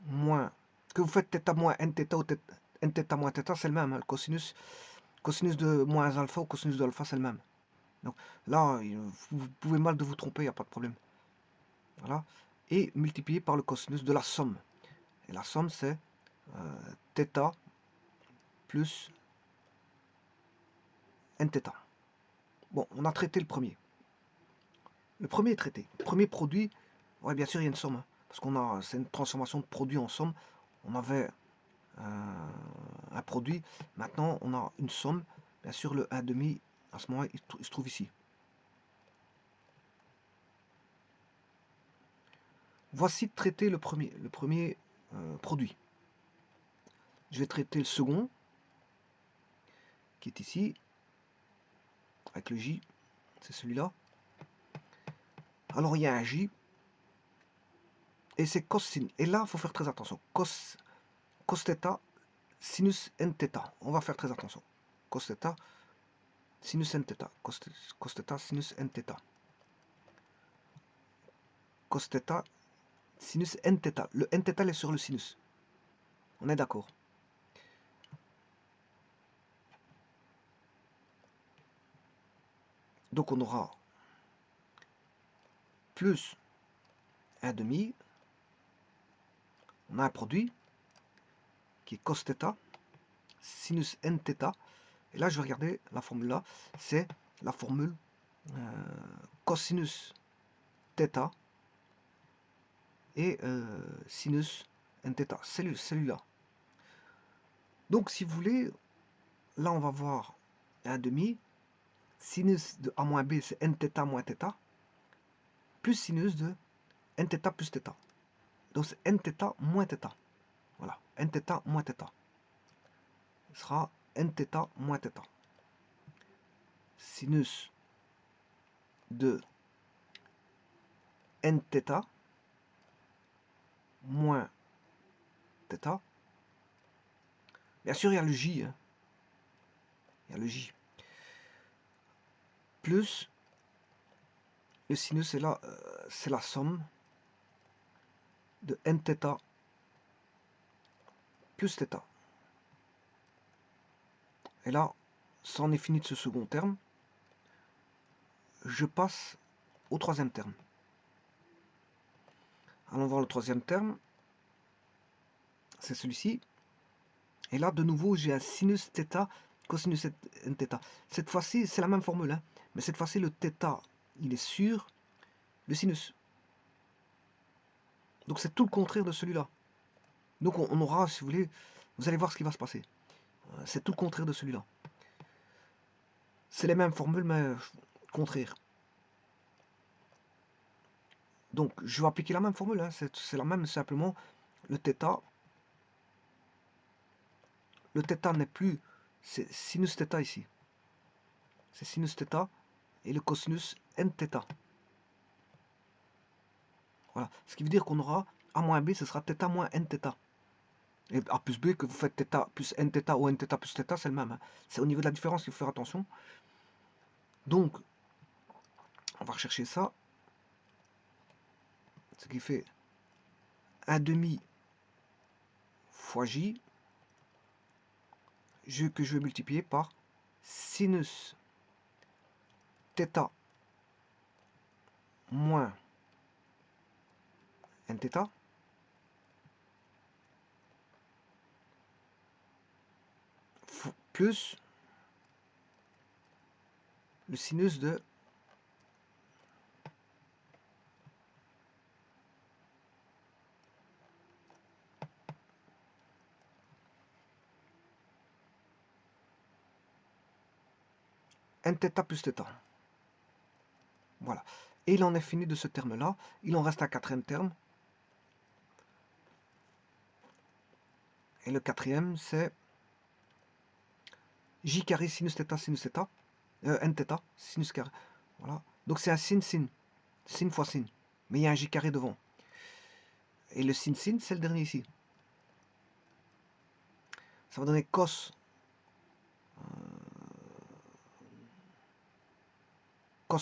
moins... Que vous faites θ moins nθ ou nθ moins θ, c'est le même. Hein. Le cosinus de moins alpha ou cosinus de alpha, c'est le même. Donc là, vous pouvez mal de vous tromper, il n'y a pas de problème. Voilà. Et multiplié par le cosinus de la somme. Et la somme, c'est θ plus nθ. Bon, on a traité le premier. Le premier est traité. Le premier produit, ouais, bien sûr, il y a une somme. Hein, parce qu'on a, c'est une transformation de produit en somme. On avait un produit. Maintenant, on a une somme. Bien sûr, le 1,5, à ce moment-là, il se trouve ici. Voici traité le premier produit. Je vais traiter le second, qui est ici, avec le J, c'est celui-là. Alors il y a un J, et c'est cos sin. Et là, il faut faire très attention. Cos θ, sinus nθ. On va faire très attention. Cos θ, sinus nθ. Cos θ, sinus nθ. Cos θ, sinus nθ. Le nθ est sur le sinus. On est d'accord. Donc on aura plus 1,5. On a un produit qui est cos θ, sinus nθ. Et là, je vais regarder la formule là. C'est la formule cosinus θ et sinus nθ. C'est celui-là. Donc, si vous voulez, là, on va voir 1,5. Sinus de A moins B, c'est nθ moins θ. Plus sinus de nθ plus θ. Donc, c'est nθ moins θ. Voilà, nθ moins θ. Ce sera nθ moins θ. Sinus de nθ moins θ. Bien sûr, il y a le J. Hein. Il y a le J. Plus le sinus, là, c'est la somme de nθ plus θ. Et là, c'en est fini de ce second terme. Je passe au troisième terme. Allons voir le troisième terme. C'est celui-ci. Et là, de nouveau, j'ai un sinus θ, cosinus nθ. Cette fois-ci, c'est la même formule. Hein, mais cette fois-ci, le θ, il est sur le sinus. Donc, c'est tout le contraire de celui-là. Donc, on aura, si vous voulez, vous allez voir ce qui va se passer. C'est tout le contraire de celui-là. C'est les mêmes formules, mais contraire. Donc, je vais appliquer la même formule. Hein, c'est la même, simplement, le θ. Le θ n'est plus, c'est sinus θ ici. C'est sinus θ et le cosinus nθ. Voilà. Ce qui veut dire qu'on aura A moins B, ce sera θ moins nθ. Et A plus B, que vous faites θ plus nθ ou nθ plus θ, c'est le même. Hein. C'est au niveau de la différence qu'il faut faire attention. Donc, on va rechercher ça. Ce qui fait 1,5 fois j que je vais multiplier par sinus θ moins nθ plus le sinus de nθ plus θ. Voilà. Et il en est fini de ce terme-là. Il en reste un quatrième terme. Et le quatrième, c'est j carré sinus θ, nθ, sinus carré. Voilà. Donc c'est un sin fois sin. Mais il y a un j carré devant. Et le sin, c'est le dernier ici. Ça va donner cos.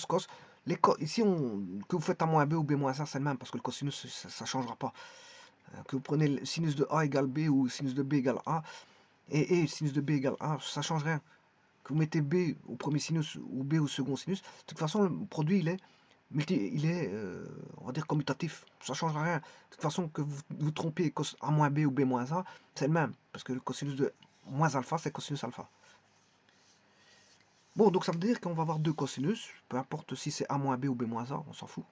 Cos. Ici, que vous faites A-B ou B-A, c'est le même, parce que le cosinus, ça ne changera pas. Que vous prenez le sinus de A égale B ou sinus de B égale A, et sinus de B égale A, ça ne change rien. Que vous mettez B au premier sinus ou B au second sinus, de toute façon, le produit, il est on va dire, commutatif. Ça ne changera rien. De toute façon, que vous trompez cos A-B ou B-A, c'est le même, parce que le cosinus de moins alpha, c'est cosinus alpha. Bon, donc ça veut dire qu'on va avoir deux cosinus, peu importe si c'est A-B ou B-A, on s'en fout.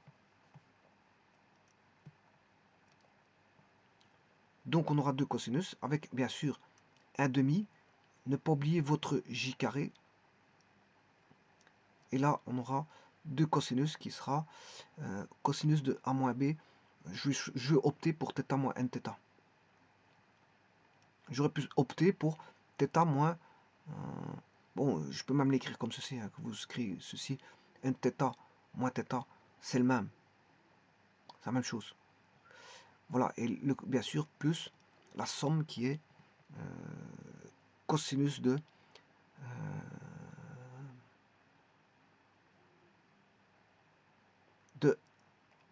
Donc on aura deux cosinus avec bien sûr un demi. Ne pas oublier votre j carré. Et là on aura deux cosinus qui sera cosinus de A moins B. Je vais opter pour θ moins nθ. J'aurais pu opter pour θ moins... bon, je peux même l'écrire comme ceci, que vous écrivez ceci. nθ moins θ, c'est le même. C'est la même chose. Voilà, et bien sûr, plus la somme qui est cosinus de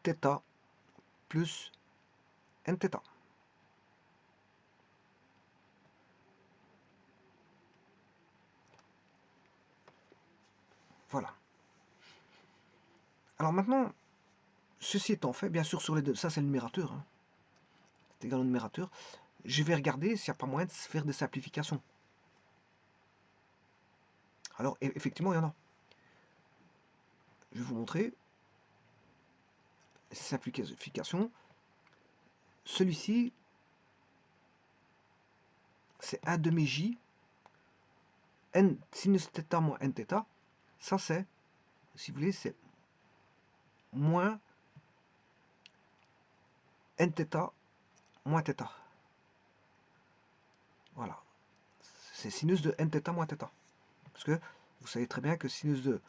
θ plus nθ. Voilà. Alors maintenant, ceci étant fait, bien sûr, sur les deux, ça c'est le numérateur, hein, c'est égal au numérateur, je vais regarder s'il n'y a pas moyen de faire des simplifications. Alors, effectivement, il y en a. Je vais vous montrer ces simplifications. Celui-ci, c'est 1 demi j, n sinus θ moins nθ. Ça, c'est, si vous voulez, c'est moins nθ moins θ. Voilà. C'est sinus de nθ moins θ. Parce que vous savez très bien que sinus de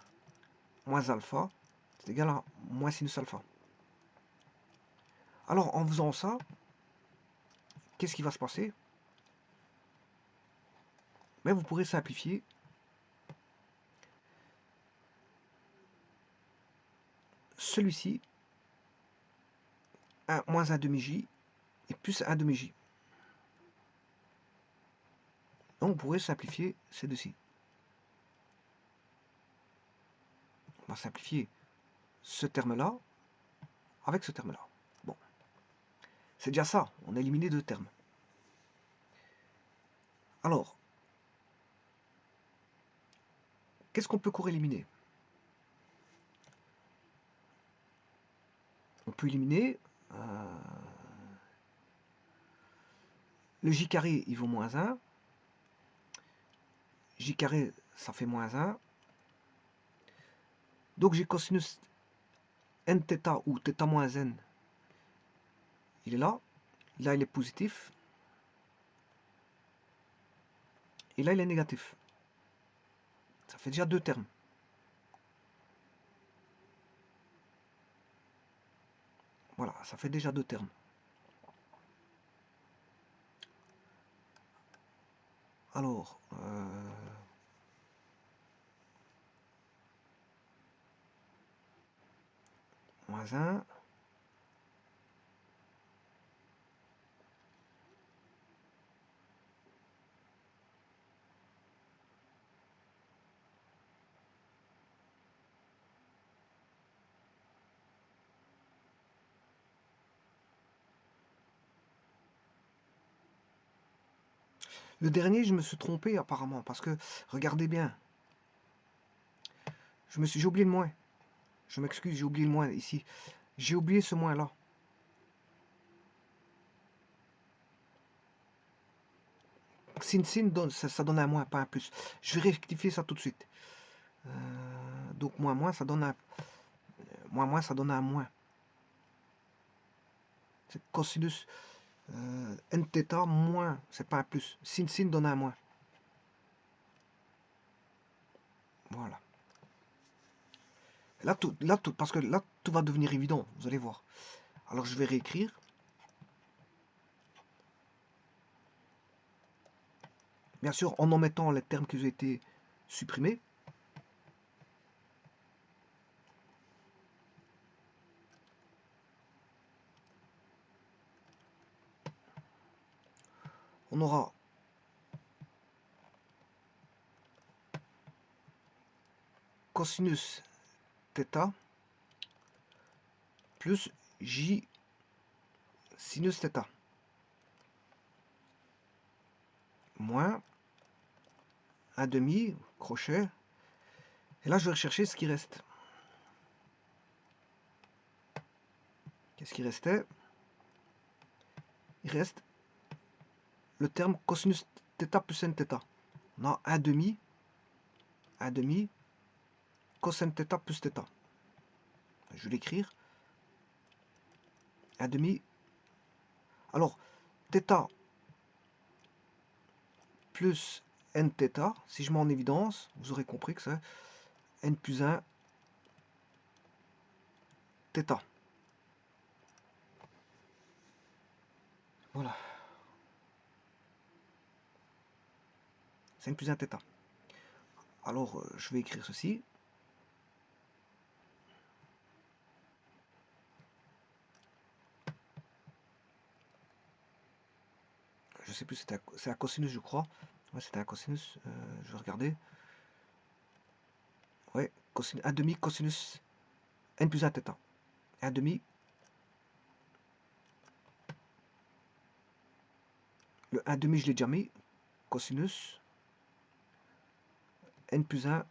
moins alpha, c'est égal à moins sinus alpha. Alors, en faisant ça, qu'est-ce qui va se passer? Mais vous pourrez simplifier. Celui-ci, moins 1 demi-j, et plus 1 demi-j. Donc, vous pourrez simplifier ces deux-ci. On va simplifier ce terme-là avec ce terme-là. Bon. C'est déjà ça. On a éliminé deux termes. Alors, qu'est-ce qu'on peut encore éliminer? On peut éliminer le j carré, il vaut moins 1. J carré, ça fait moins 1. Donc j'ai cosinus nθ ou θ moins n. Il est là. Là, il est positif. Et là, il est négatif. Ça fait déjà deux termes. Voilà, ça fait déjà deux termes. Alors, moins 1. Le dernier, je me suis trompé apparemment, parce que, regardez bien, j'ai oublié le moins. Je m'excuse, j'ai oublié le moins ici. J'ai oublié ce moins-là. Sin donne, ça donne un moins, pas un plus. Je vais rectifier ça tout de suite. Donc moins, ça donne un moins, ça donne un moins. C'est cosinus n moins, c'est pas un plus. Sin donne un moins. Voilà. Parce que là, tout va devenir évident, vous allez voir. Alors je vais réécrire. Bien sûr, en omettant les termes qui ont été supprimés. On aura cosinus θ plus j sinus θ moins un demi crochet. Et là, je vais rechercher ce qui reste. Qu'est-ce qui restait? Il reste le terme cosinus θ plus n θ. On a un demi cosine θ plus θ. Je vais l'écrire. Un demi. Alors, θ plus n θ, si je mets en évidence, vous aurez compris que c'est n plus 1 θ. Voilà. C'est n plus 1 θ. Alors, je vais écrire ceci. Je sais plus, c'est un cosinus, je crois. Ouais, c'était un cosinus. Je vais regarder. Ouais, cosinus, 1 demi cosinus n plus 1 θ. 1 demi. Le 1 demi, je l'ai déjà mis. Cosinus n plus 1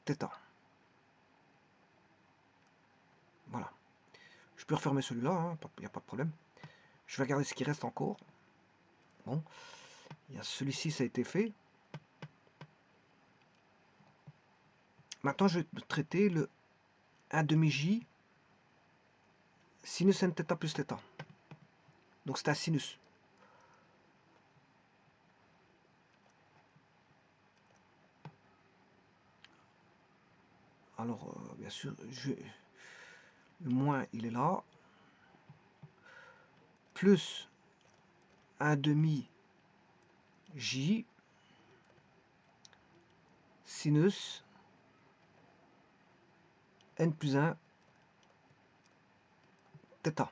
θ. Voilà. Je peux refermer celui-là, il n'y a pas de problème. Je vais regarder ce qui reste encore. Bon, il y a celui-ci, ça a été fait. Maintenant, je vais traiter le 1 demi j sinus n θ plus θ. Donc c'est un sinus. Alors, bien sûr, le moins, il est là. Plus 1 demi j sinus n plus 1 θ.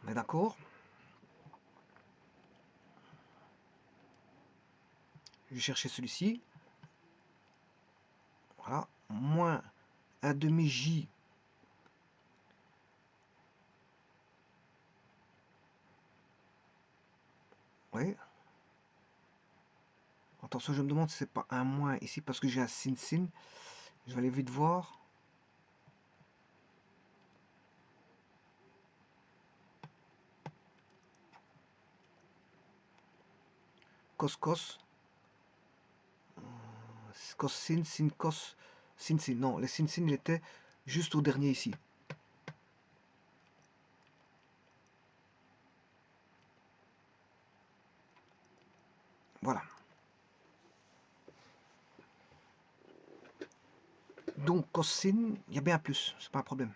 On est d'accord? Je vais chercher celui-ci. Voilà. Moins 1 demi j oui. Attention, je me demande si c'est pas un moins ici parce que j'ai un sin. Je vais aller vite voir. Cos. Cos sin cos sin. Non, les sin il était juste au dernier ici. Voilà. Donc cosine, il y a bien un plus, c'est pas un problème.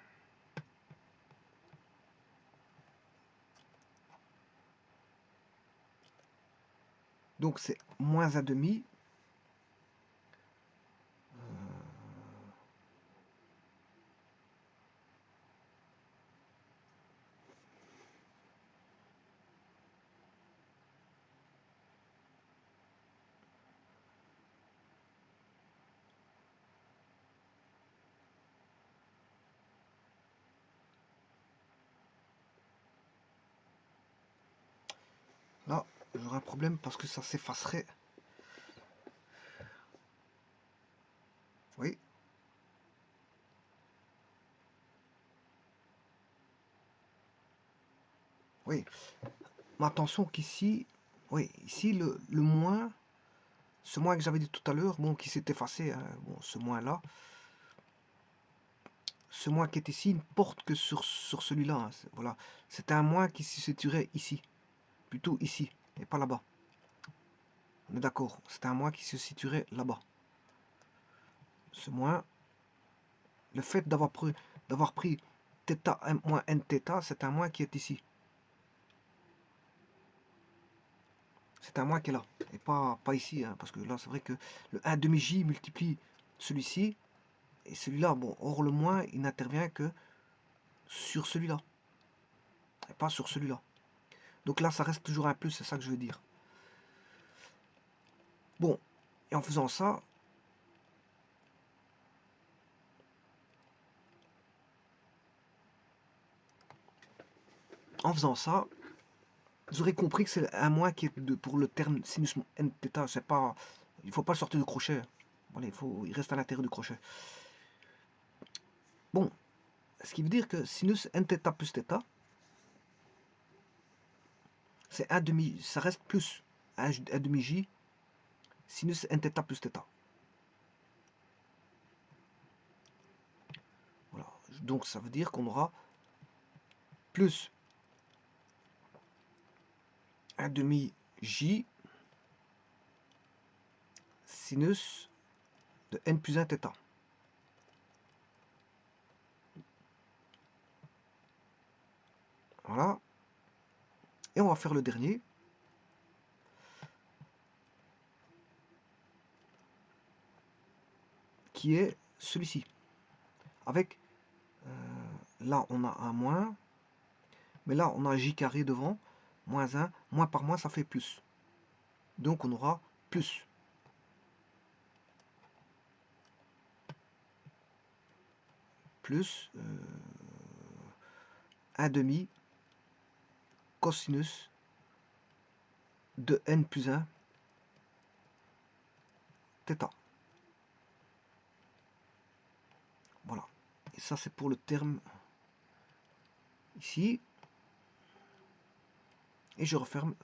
Donc c'est moins un demi. j'aurai un problème parce que ça s'effacerait. Oui. Oui. Mais attention qu'ici, oui, ici le moins, ce moins que j'avais dit tout à l'heure, bon, qui s'est effacé, hein, bon, ce moins-là, ce moins qui est ici ne porte que sur celui-là. Hein, voilà. C'est un moins qui se situerait ici, plutôt ici, et pas là-bas. On est d'accord, c'est un moins qui se situerait là-bas. Ce moins, le fait d'avoir pris θ moins nθ, c'est un moins qui est ici. C'est un moins qui est là, et pas ici, hein, parce que là, c'est vrai que le 1 demi j multiplie celui-ci, et celui-là, bon, or le moins, il n'intervient que sur celui-là, et pas sur celui-là. Donc là, ça reste toujours un plus, c'est ça que je veux dire. Bon, et en faisant ça, vous aurez compris que c'est un moins qui est pour le terme sinus nθ, c'est pas, il faut pas le sortir du crochet. Voilà, il reste à l'intérieur du crochet. Bon, ce qui veut dire que sinus nθ plus θ, c'est 1 demi, ça reste plus 1 demi j sinus nθ plus θ. Voilà, donc ça veut dire qu'on aura plus 1 demi j sinus de n plus 1 θ. Voilà. Et on va faire le dernier. Qui est celui-ci. Avec, là on a un moins, mais là on a j carré devant, moins 1, moins par moins ça fait plus. Donc on aura plus. Plus 1 demi cosinus de n plus 1 θ. Voilà. Et ça c'est pour le terme ici. Et je referme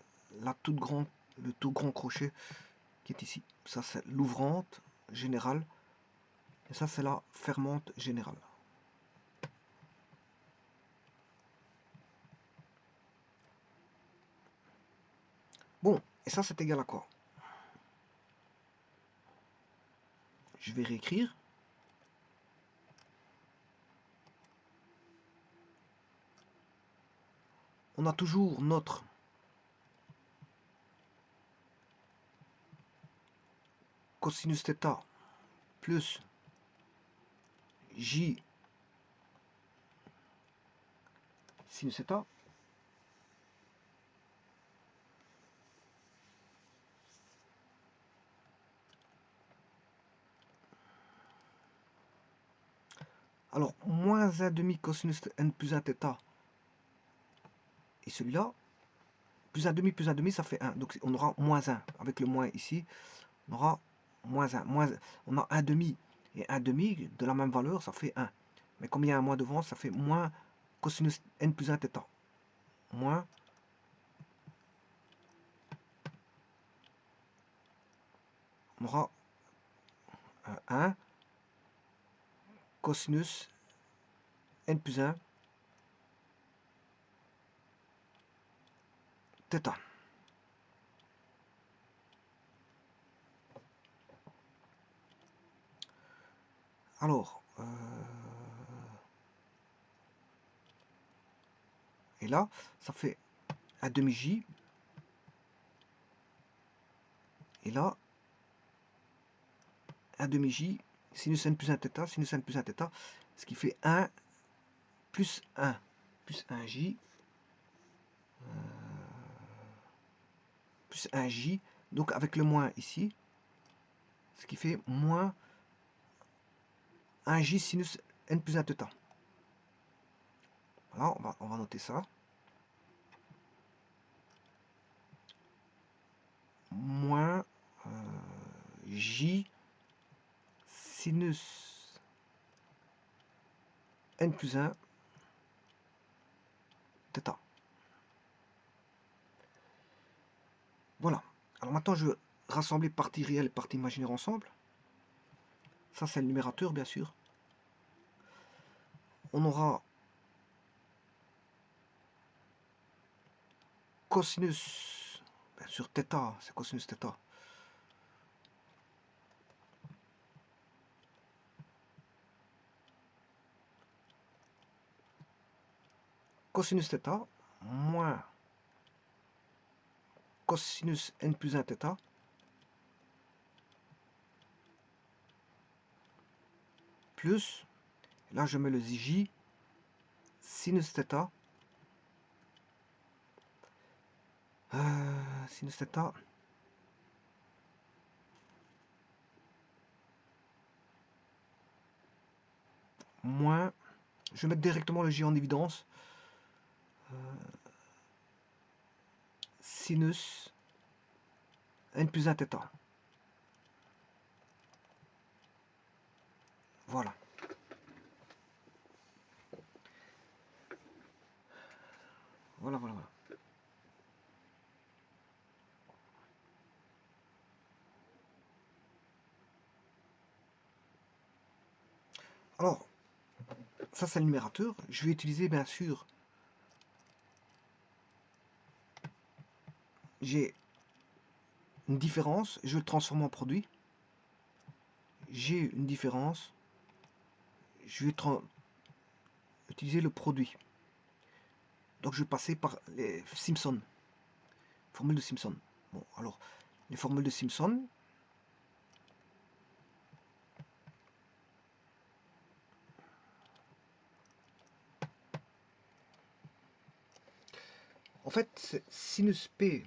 le tout grand crochet qui est ici. Ça c'est l'ouvrante générale. Et ça c'est la fermante générale. Bon, et ça c'est égal à quoi? Je vais réécrire. On a toujours notre cosinus θ plus j sinus θ. Alors, moins 1 demi cosinus de n plus 1 θ. Et celui-là, plus 1 demi, ça fait 1. Donc on aura moins 1. Avec le moins ici, on aura moins 1. On a 1 demi et 1 demi de la même valeur, ça fait 1. Mais comme il y a un moins devant, ça fait moins cosinus n plus 1 θ. Moins on aura 1 cosinus n plus 1 θ. Alors, et là, ça fait un demi-j. Et là, un demi-j, sinus n plus 1 θ, sinus n plus 1 θ, ce qui fait 1 plus 1, plus 1j, plus 1j, donc avec le moins ici, ce qui fait moins 1j sinus n plus 1 θ. Voilà, on va noter ça. J sinus n plus 1 θ. Voilà. Alors maintenant, je vais rassembler partie réelle et partie imaginaire ensemble. Ça, c'est le numérateur, bien sûr. On aura cosinus, bien sûr, θ, c'est cosinus θ. Cosinus θ moins cosinus n plus 1 θ plus, là je mets le J, sinus θ, sinus θ, moins, je vais mettre directement le J en évidence, sinus n plus 1 θ. Voilà. Voilà, voilà, voilà. Alors, ça c'est le numérateur. Je vais utiliser bien sûr, j'ai une différence, je vais le transformer en produit. J'ai une différence, je vais utiliser le produit. Donc je vais passer par les Simpson, formule de Simpson. Bon, alors, les formules de Simpson, en fait, c'est sinus P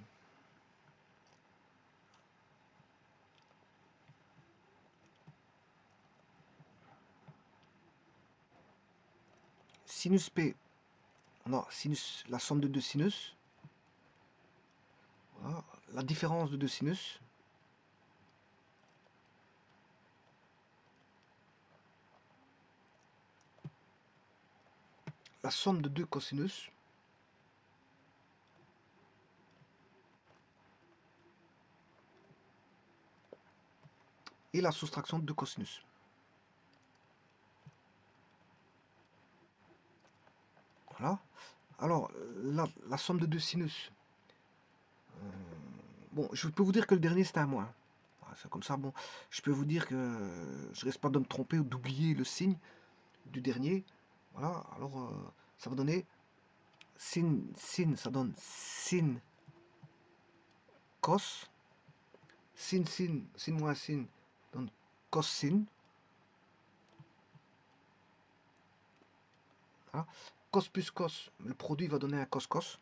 sinus P, non, sinus, la somme de deux sinus, voilà, la différence de deux sinus, la somme de deux cosinus, et la soustraction de deux cosinus. Voilà. Alors, la somme de deux sinus, bon, je peux vous dire que le dernier c'est un moins. C'est comme ça, bon, je peux vous dire que je risque pas de me tromper ou d'oublier le signe du dernier. Voilà, alors ça va donner sin, ça donne sin cos, sin moins sin donne cos sin. Voilà. Cos plus cos, le produit va donner un cos cos.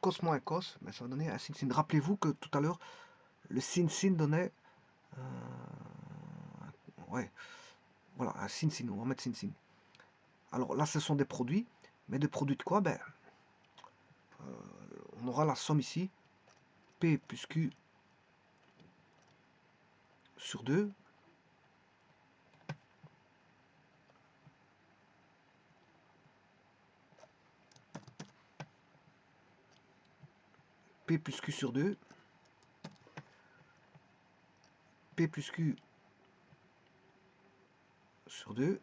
Cos moins cos, mais ça va donner un sin sin. Rappelez-vous que tout à l'heure, le sin sin donnait... ouais, voilà, un sin sin, on va mettre sin sin. Alors là, ce sont des produits, mais des produits de quoi? Ben, on aura la somme ici, P plus Q sur 2, P plus Q sur 2, P plus Q sur 2,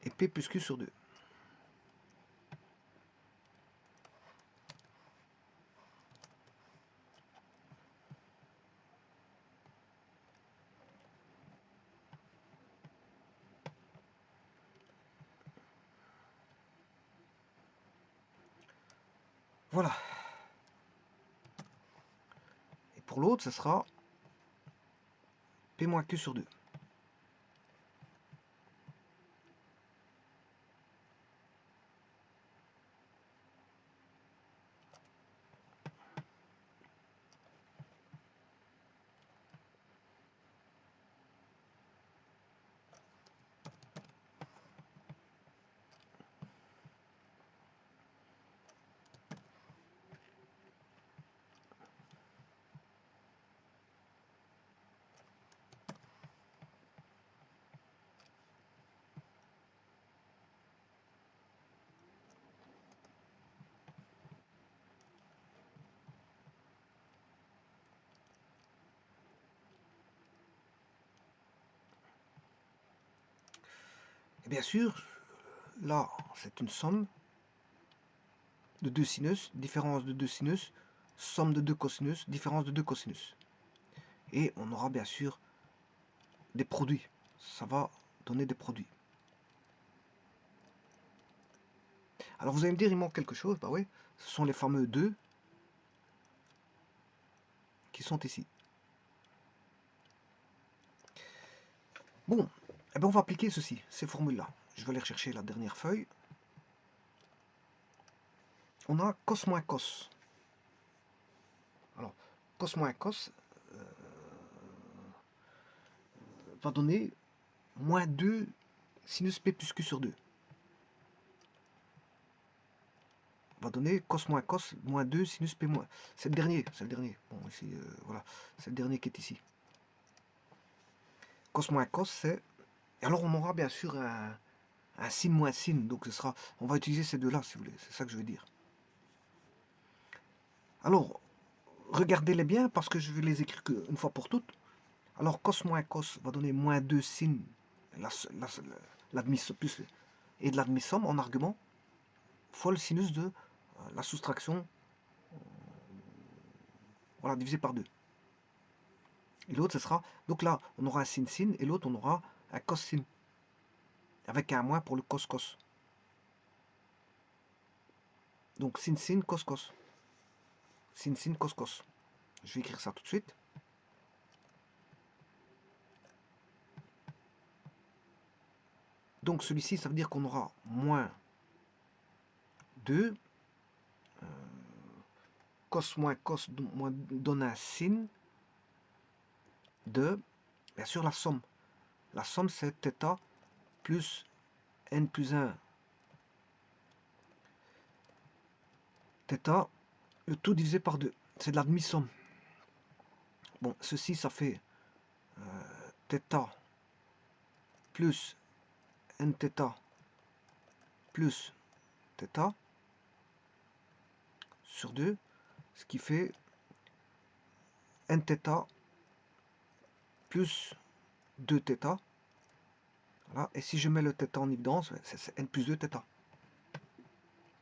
et P plus Q sur 2. Voilà. Et pour l'autre, ce sera P moins Q sur 2. Bien sûr, là, c'est une somme de deux sinus, différence de deux sinus, somme de deux cosinus, différence de deux cosinus. Et on aura bien sûr des produits. Ça va donner des produits. Alors vous allez me dire, il manque quelque chose. Bah oui, ce sont les fameux 2 qui sont ici. Bon, eh ben on va appliquer ceci, ces formules-là. Je vais aller rechercher la dernière feuille. On a cos moins cos. Alors, cos moins cos va donner moins 2 sinus P plus Q sur 2. Va donner cos moins cos moins 2 sinus P moins. C'est le dernier, c'est le dernier. Bon, ici, voilà, c'est le dernier qui est ici. Cos moins cos, c'est... Et alors on aura bien sûr un sin moins sin, donc ce sera... On va utiliser ces deux-là, si vous voulez, c'est ça que je veux dire. Alors, regardez-les bien, parce que je vais les écrire une fois pour toutes. Alors, cos moins cos va donner moins 2 sin, plus, et de la demi-somme en argument, fois le sinus de la soustraction, voilà, divisé par 2. Et l'autre, ce sera... Donc là, on aura un sin sin, et l'autre, on aura un cos sin, avec un moins pour le cos cos. Donc, sin sin, cos cos. Sin sin, cos cos. Je vais écrire ça tout de suite. Donc celui-ci, ça veut dire qu'on aura moins 2, cos moins cos donne un sin de, bien sûr, la somme. La somme, c'est θ plus n plus 1 θ, le tout divisé par 2. C'est de la demi-somme. Bon, ceci, ça fait θ plus nθ plus θ sur 2, ce qui fait nθ plus 2θ. Voilà. Et si je mets le θ en évidence, c'est n plus 2θ.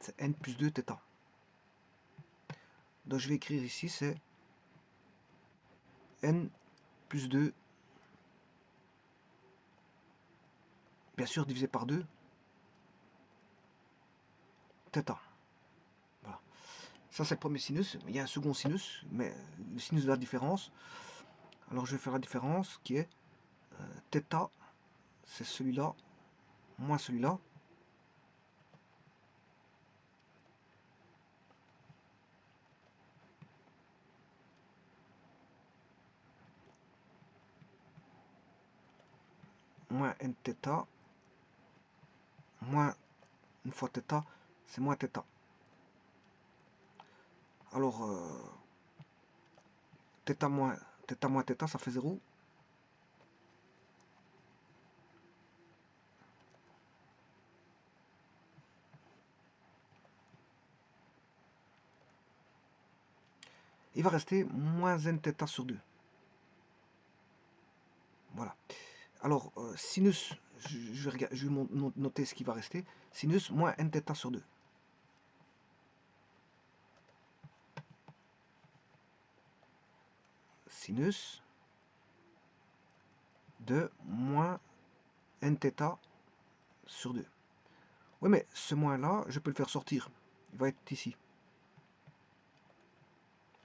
C'est n plus 2θ. Donc je vais écrire ici, c'est n plus 2, bien sûr divisé par 2, θ. Voilà. Ça c'est le premier sinus. Il y a un second sinus, mais le sinus de la différence. Alors je vais faire la différence qui est θ, c'est celui-là, moins celui-là. Moins nθ, moins une fois θ, c'est moins θ. Alors, θ moins θ, ça fait 0. Il va rester moins nθ sur 2. Voilà. Alors, sinus, je vais noter ce qui va rester. Sinus moins nθ sur 2. Sinus de moins nθ sur 2. Oui, mais ce moins-là, je peux le faire sortir. Il va être ici.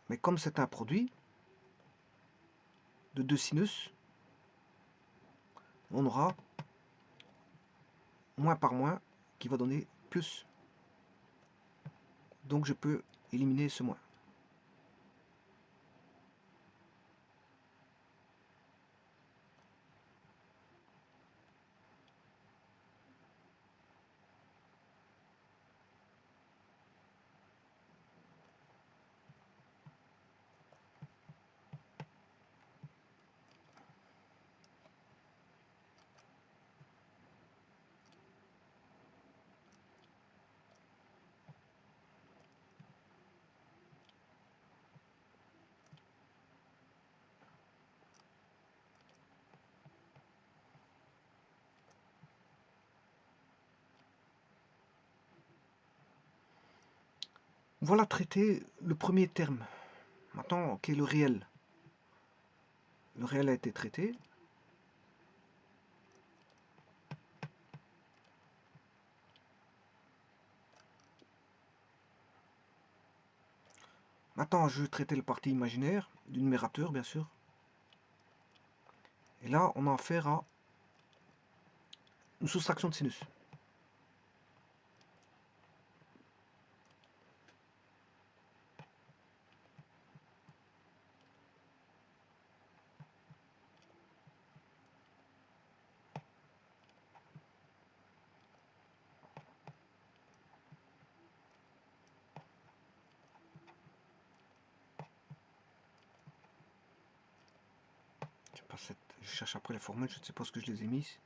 Mais comme c'est un produit de deux sinus, on aura moins par moins qui va donner plus. Donc je peux éliminer ce moins. Voilà traité le premier terme. Maintenant, ok, le réel. Le réel a été traité. Maintenant, je vais traiter le partie imaginaire du numérateur, bien sûr. Et là, on a affaire à une soustraction de sinus. Je cherche après les formules, je ne sais pas ce que je les ai mises.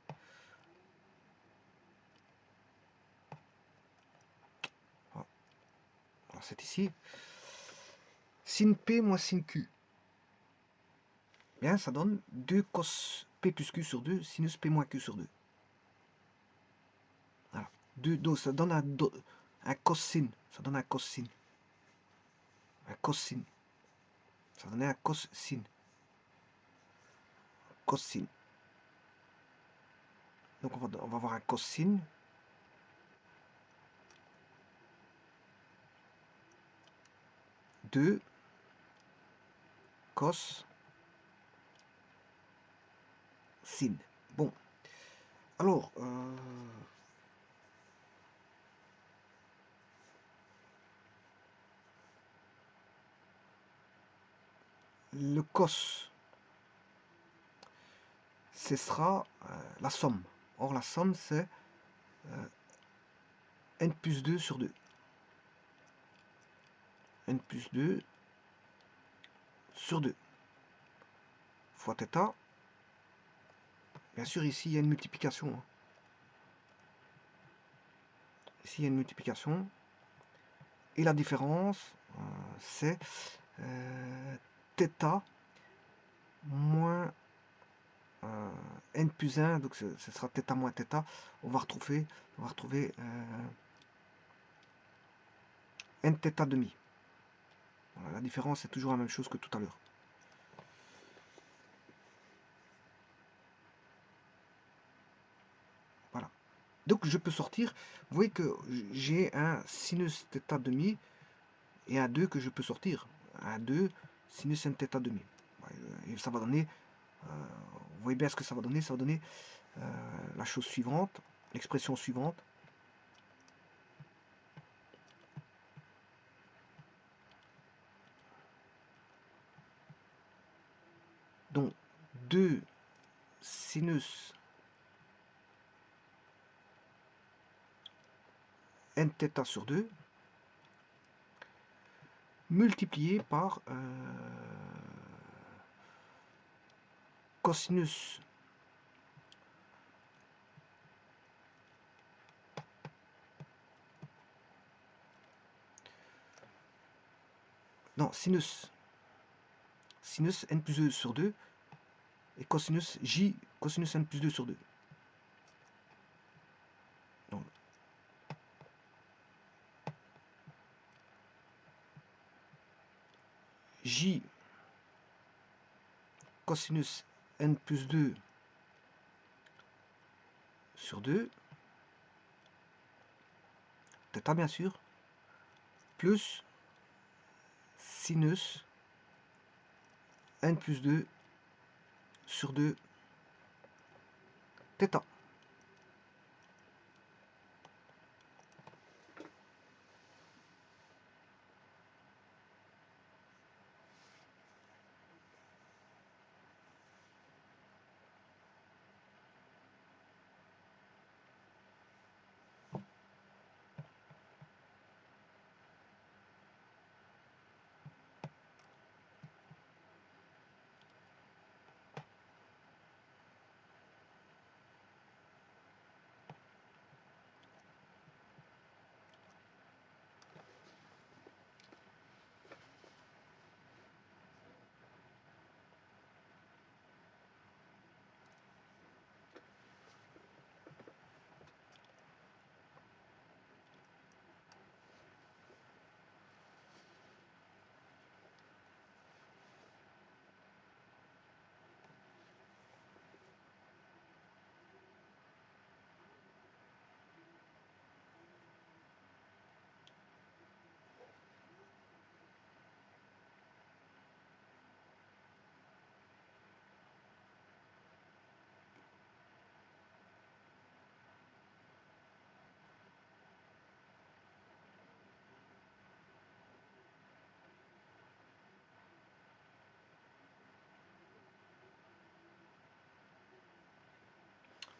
Alors c'est ici. Sin P moins sin Q. Bien, ça donne 2 cos P plus Q sur 2, sinus P moins Q sur 2. Voilà. Donc ça donne un cosine. Ça donne un cosine. Un cosine. Ça donnait un cosine. Cosine. Donc on va avoir un cosine. De cos sin. Bon. Alors, le cos, ce sera la somme. Or, la somme, c'est n plus 2 sur 2. N plus 2 sur 2 fois θ. Bien sûr, ici, il y a une multiplication. Ici, il y a une multiplication. Et la différence, c'est θ moins n plus 1. Donc, ce sera θ moins θ. On va retrouver n θ demi. Voilà, la différence, c'est toujours la même chose que tout à l'heure. Voilà. Donc, je peux sortir. Vous voyez que j'ai un sinus θ demi et un 2 que je peux sortir. Un 2 sinus n θ demi. Et ça va donner, vous voyez bien ce que ça va donner. Ça va donner la chose suivante, l'expression suivante. Donc, 2 sinus n θ sur 2 multiplié par cosinus non, sinus n plus 2 sur 2 et cosinus n plus 2 sur 2. Donc, J cosinus n plus 2 sur 2, θ bien sûr, plus sinus n plus 2 sur 2 θ.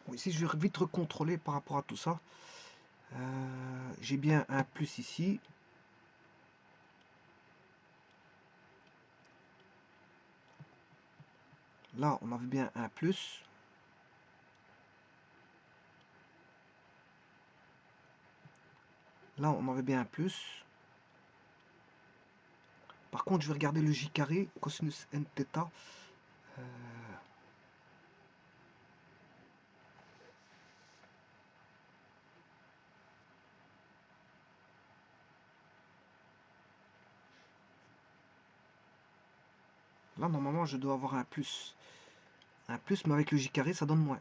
Bon, ici, je vais vite recontrôler par rapport à tout ça. J'ai bien un plus ici. Là, on avait bien un plus. Là, on avait bien un plus. Par contre, je vais regarder le j carré, cosinus n θ. Là, normalement, je dois avoir un plus. Un plus, mais avec le j carré, ça donne moins.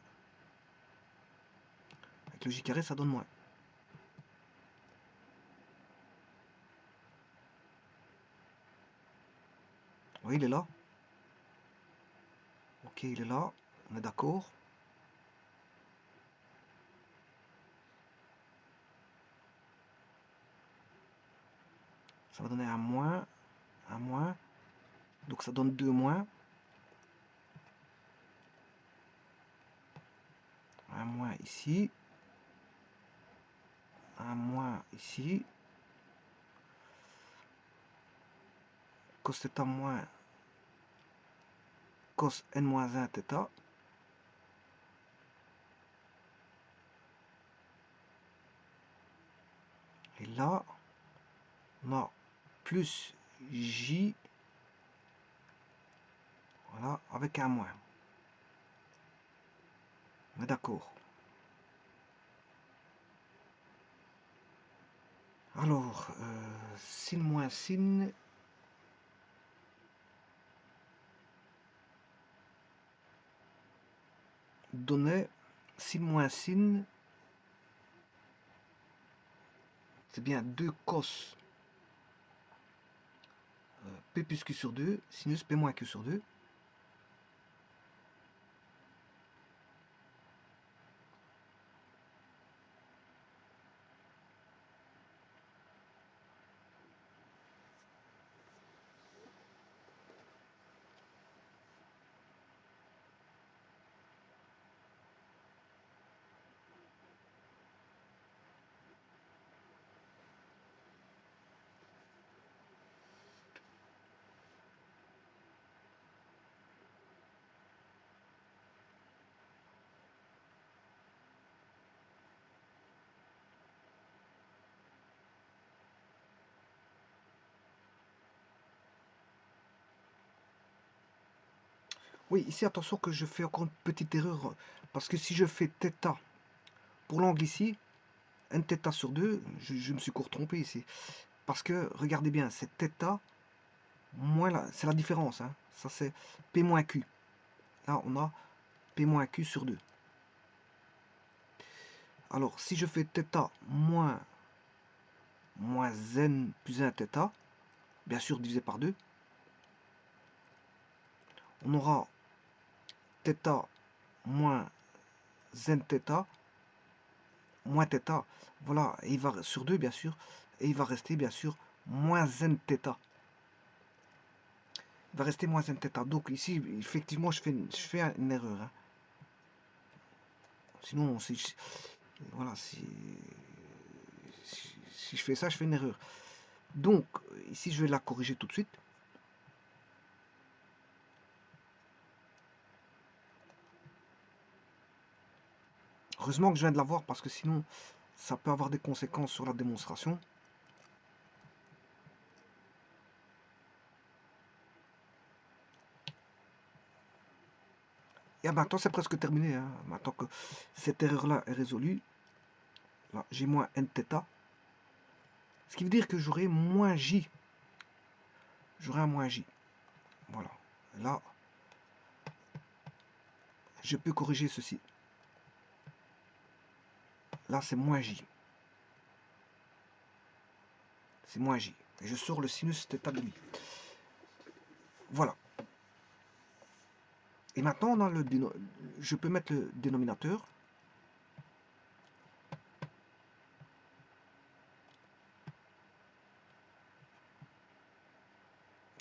Avec le j carré, ça donne moins. Oui, il est là. Ok, il est là. On est d'accord. Ça va donner un moins. Un moins. Donc ça donne 2 moins. Un moins ici. Un moins ici. Cos θ moins cos n moins 1 θ. Et là, on a plus j, voilà, avec un moins. On est d'accord. Alors, sin moins sin, donnait sin moins sin, c'est bien 2 cos p plus q sur 2, sinus p moins q sur 2. Oui, ici, attention que je fais encore une petite erreur, parce que si je fais θ pour l'angle ici, n θ sur 2, je me suis court trompé ici. Parce que, regardez bien, c'est θ moins là, c'est la différence, hein. Ça c'est P moins Q. Là, on a P moins Q sur 2. Alors, si je fais θ moins n plus 1 θ, bien sûr divisé par 2, on aura θ moins n θ moins θ, voilà, et il va sur 2 bien sûr, et il va rester bien sûr moins n θ. Il va rester moins n θ. Donc ici, effectivement, je fais une erreur, hein. Sinon, voilà, si je fais ça, je fais une erreur. Donc, ici, je vais la corriger tout de suite. Heureusement que je viens de la voir parce que sinon, ça peut avoir des conséquences sur la démonstration. Et maintenant, c'est presque terminé, hein. Maintenant que cette erreur-là est résolue, là, j'ai moins n θ. Ce qui veut dire que j'aurai moins j. J'aurai un moins j. Voilà. Là, je peux corriger ceci. Là, c'est moins j. C'est moins j. Et je sors le sinus θ demi. Voilà. Et maintenant, on a je peux mettre le dénominateur.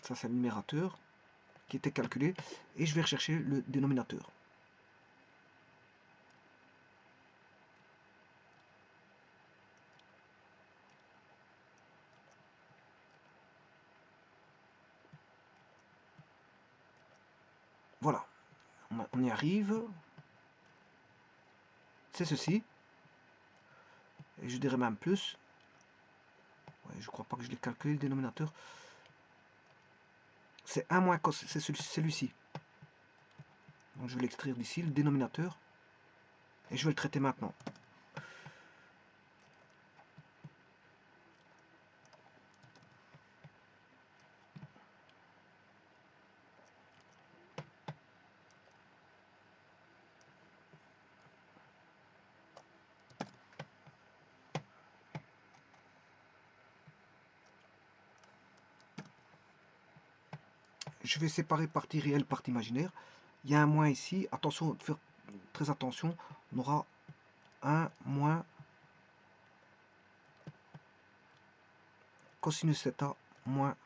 Ça, c'est le numérateur qui était calculé. Et je vais rechercher le dénominateur. Voilà, on y arrive. C'est ceci. Et je dirais même plus. Ouais, je crois pas que je l'ai calculé le dénominateur. C'est 1 moins cos, c'est celui-ci. Donc je vais l'extraire d'ici, le dénominateur. Et je vais le traiter maintenant. Je vais séparer partie réelle, partie imaginaire. Il y a un moins ici. Attention, de faire très attention. On aura 1 moins cosinus θ moins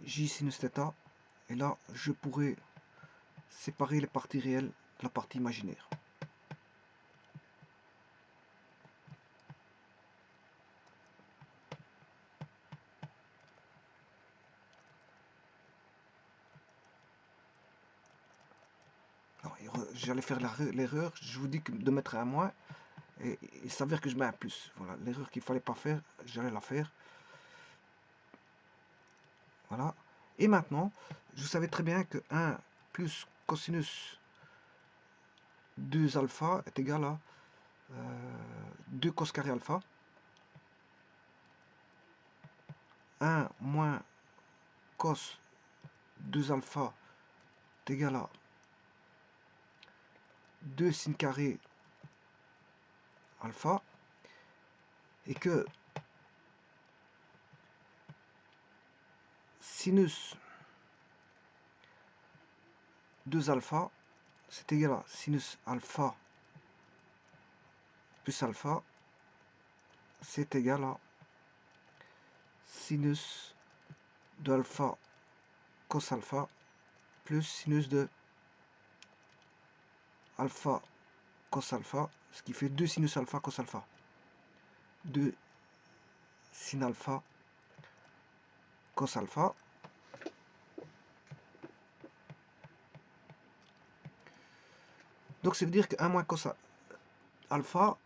j sinus θ. Et là, je pourrais séparer les parties réelles de la partie imaginaire. J'allais faire l'erreur, je vous dis que de mettre un moins, et il s'avère que je mets un plus. Voilà, l'erreur qu'il ne fallait pas faire, j'allais la faire. Voilà. Et maintenant, je savais très bien que 1 plus cosinus 2 alpha est égal à 2 cos carré alpha. 1 moins cos 2 alpha est égal à 2 sin carré alpha. Et que sinus 2 alpha, c'est égal à sinus alpha plus alpha, c'est égal à sinus de alpha cos alpha plus sinus de alpha cos alpha, ce qui fait 2 sinus alpha cos alpha. 2 sin alpha cos alpha. Donc ça veut dire que 1 moins cos alpha,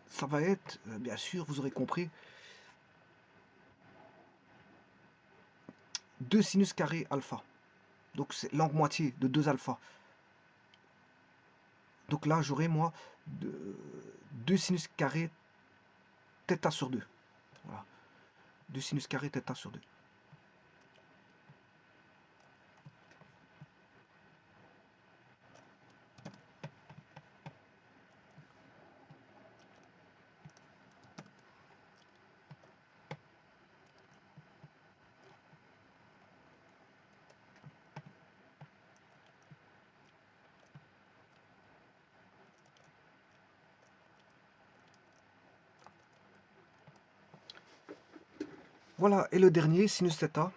ça va être, bien sûr, vous aurez compris, 2 sinus carré alpha. Donc c'est l'angle moitié de 2 alpha. Donc là, j'aurai moi 2 sinus carré θ sur 2. Voilà. 2 sinus carré θ sur 2. Voilà, et le dernier, sinus θ.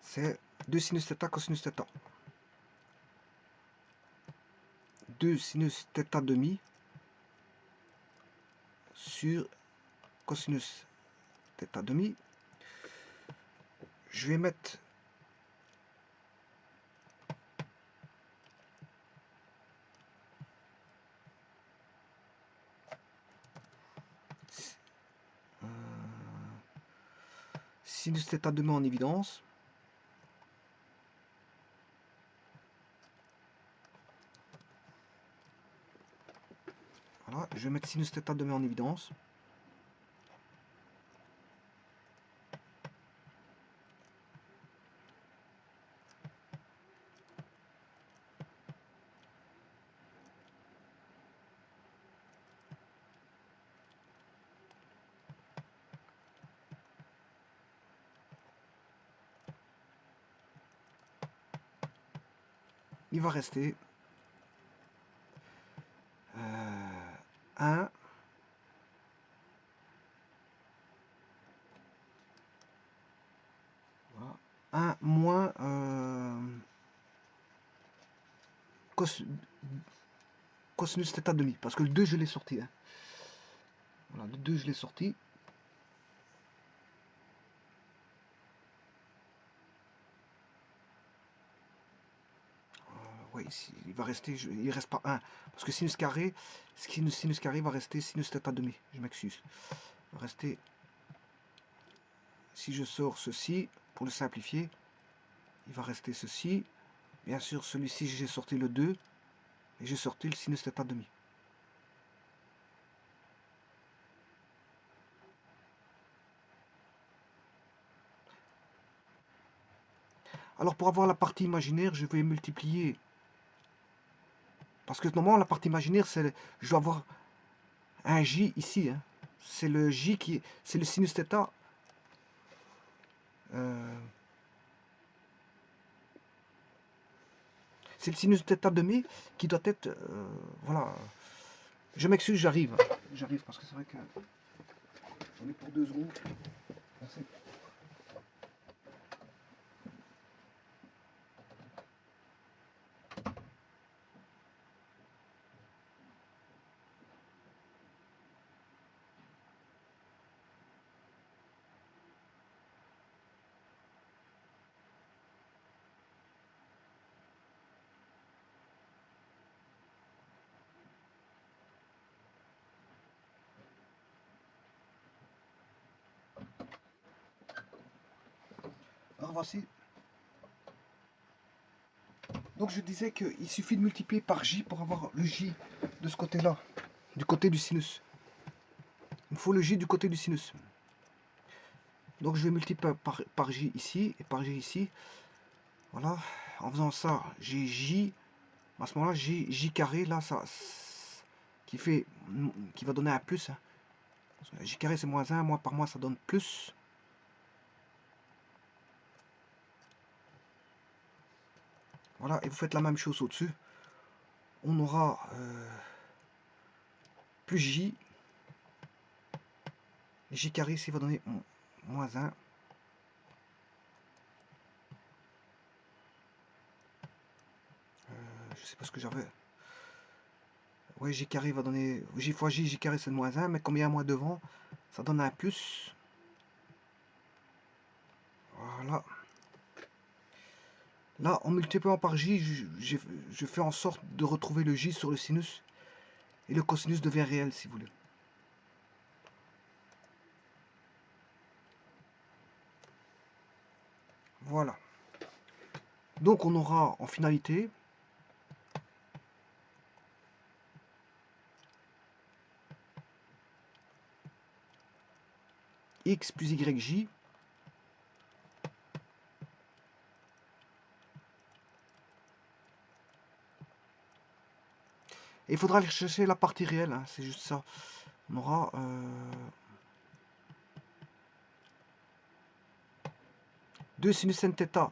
C'est 2 sinus θ cosinus θ. 2 sinus θ demi sur cosinus θ demi. Je vais mettre sinus θ demi en évidence. Voilà, je vais mettre sinus θ demi en évidence. Il va rester 1 1 moins cosinus θ demi, parce que le 2 je l'ai sorti. Hein. Voilà, le 2 je l'ai sorti. Oui, il va rester, il reste pas 1. Parce que sinus carré, sinus carré va rester sinus θ demi. Je m'excuse. Va rester, si je sors ceci, pour le simplifier, il va rester ceci. Bien sûr, celui-ci, j'ai sorti le 2. Et j'ai sorti le sinus θ demi. Alors pour avoir la partie imaginaire, je vais multiplier. Parce que normalement, la partie imaginaire, c'est, je dois avoir un J ici. Hein. C'est le J qui est, c'est le sinus θ. C'est le sinus θ demi qui doit être, voilà. Je m'excuse, j'arrive. J'arrive parce que c'est vrai que on est pour 2 secondes. Merci. Alors voici. Donc je disais qu'il suffit de multiplier par J pour avoir le J de ce côté-là, du côté du sinus. Il me faut le J du côté du sinus. Donc je vais multiplier par J ici et par J ici. Voilà. En faisant ça, j'ai J. À ce moment-là, j'ai J carré, là, ça, qui va donner un plus. Hein. J carré, c'est moins 1, moins par moins, ça donne plus. Voilà, et vous faites la même chose au-dessus. On aura plus J. J carré ici va donner moins 1. Je sais pas ce que j'avais. Oui, J carré va donner... J fois J, J carré c'est moins 1, mais comme il y a un moins devant, ça donne un plus. Voilà. Là, en multipliant par J, je fais en sorte de retrouver le J sur le sinus. Et le cosinus devient réel, si vous voulez. Voilà. Donc on aura en finalité x plus yj. Et il faudra aller chercher la partie réelle, hein, c'est juste ça. On aura 2 sinus n θ.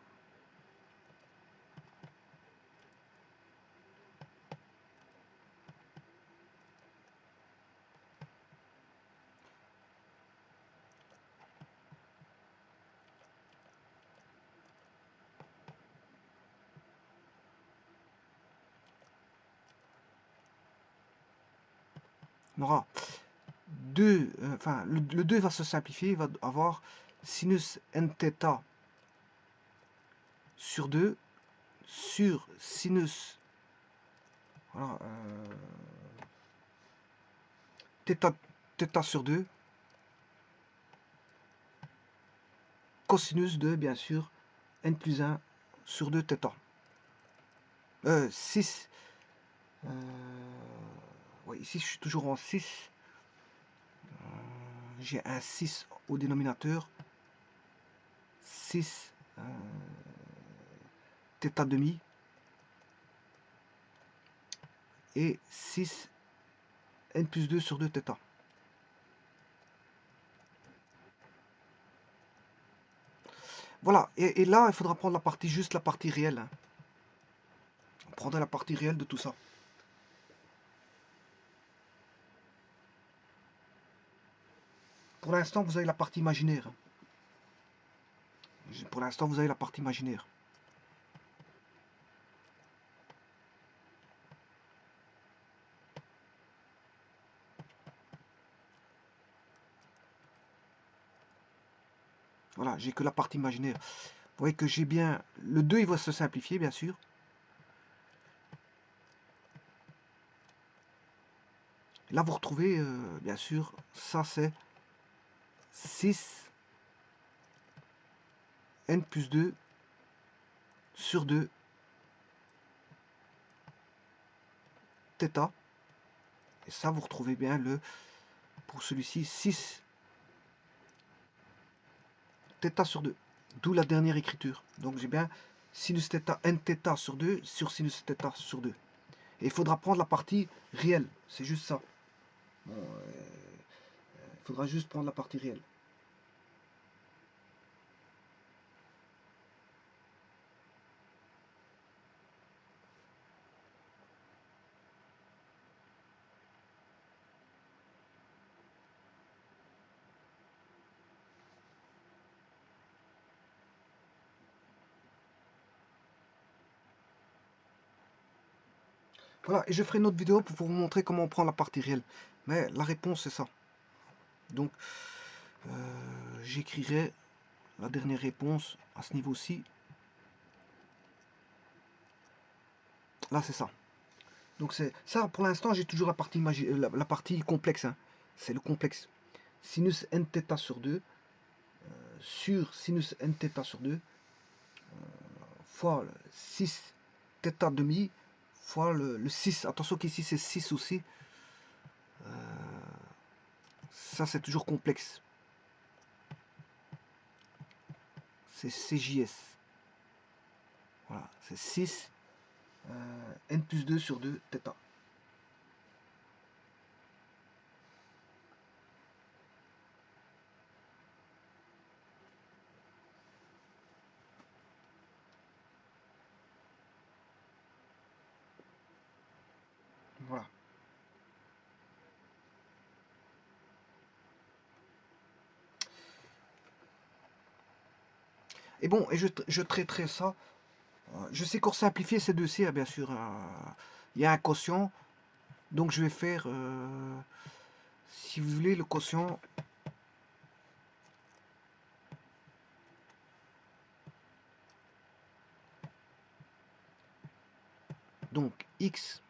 On aura 2, enfin le 2 va se simplifier, il va avoir sinus n θ sur 2 sur sinus, voilà, θ sur 2 cosinus de, bien sûr, n plus 1 sur 2 θ. 6. Oui, ici je suis toujours en 6. J'ai un 6 au dénominateur. 6 θ demi. Et 6 n plus 2 sur 2 θ. Voilà, et là, il faudra prendre la partie, juste la partie réelle. Hein. On prendra la partie réelle de tout ça. Pour l'instant, vous avez la partie imaginaire. Pour l'instant, vous avez la partie imaginaire. Voilà, j'ai que la partie imaginaire. Vous voyez que j'ai bien... Le 2, il va se simplifier, bien sûr. Là, vous retrouvez, bien sûr, ça c'est 6 n plus 2 sur 2 θ. Et ça, vous retrouvez bien pour celui-ci, 6 θ sur 2. D'où la dernière écriture. Donc j'ai bien sinus θ n θ sur 2 sur sinus θ sur 2. Et il faudra prendre la partie réelle. C'est juste ça. Bon, il faudra juste prendre la partie réelle. Voilà, et je ferai une autre vidéo pour vous montrer comment on prend la partie réelle. Mais la réponse, c'est ça. Donc, j'écrirai la dernière réponse à ce niveau-ci. Là, c'est ça. Donc, c'est ça, pour l'instant, j'ai toujours la partie complexe. Hein. C'est le complexe. Sinus n θ sur 2 sur sinus n θ sur 2 fois 6 θ demi fois le 6. Attention qu'ici, c'est 6 aussi. Ça, c'est toujours complexe. C'est CJS. Voilà, c'est 6 n plus 2 sur 2 θ. Voilà. Et bon, et je traiterai ça. Je sais qu'on simplifier ces deux-ci, bien sûr. Il y a un quotient. Donc je vais faire, si vous voulez, le quotient. Donc x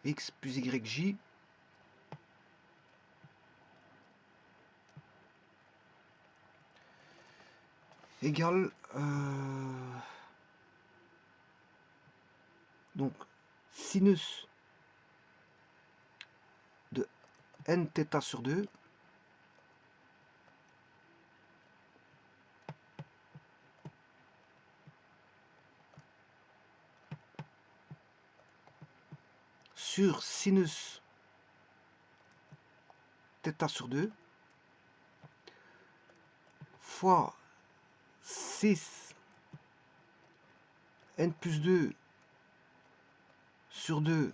x plus yj égale donc sinus de n θ sur 2 sur sinus θ sur 2 fois 6 n plus 2 sur 2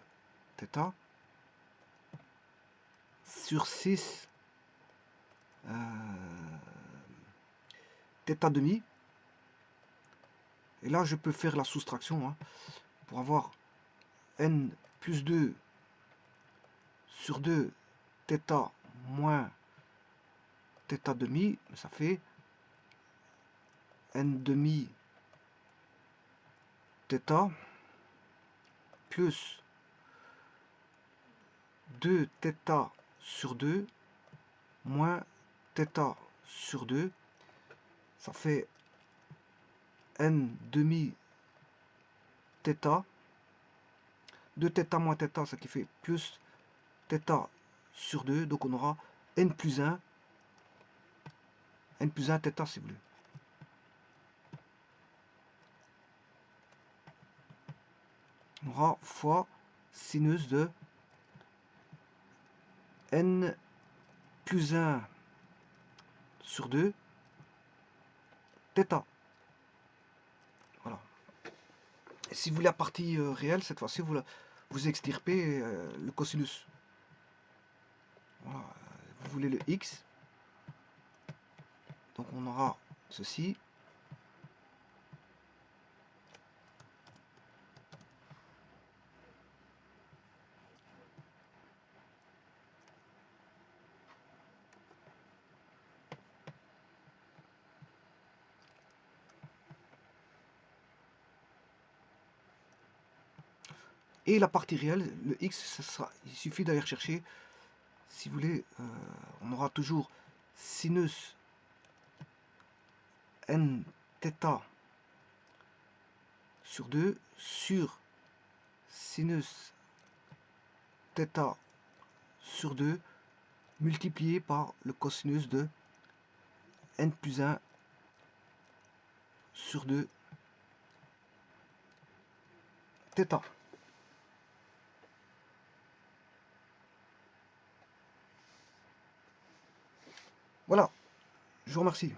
θ sur 6 θ demi. Et là, je peux faire la soustraction hein, pour avoir n plus 2 sur 2 θ moins θ demi. Ça fait n demi θ plus 2 θ sur 2 moins θ sur 2. Ça fait n demi θ. 2 θ moins θ, ce qui fait plus θ sur 2. Donc on aura n plus 1 θ si vous voulez. On aura fois sinus de n plus 1 sur 2 θ. Voilà. Et si vous voulez la partie réelle, cette fois-ci, vous extirpez le cosinus. Voilà. Vous voulez le x. Donc on aura ceci. Et la partie réelle, le x, il suffit d'aller chercher, si vous voulez, on aura toujours sinus n θ sur 2 sur sinus θ sur 2 multiplié par le cosinus de n plus 1 sur 2 θ. Voilà, je vous remercie.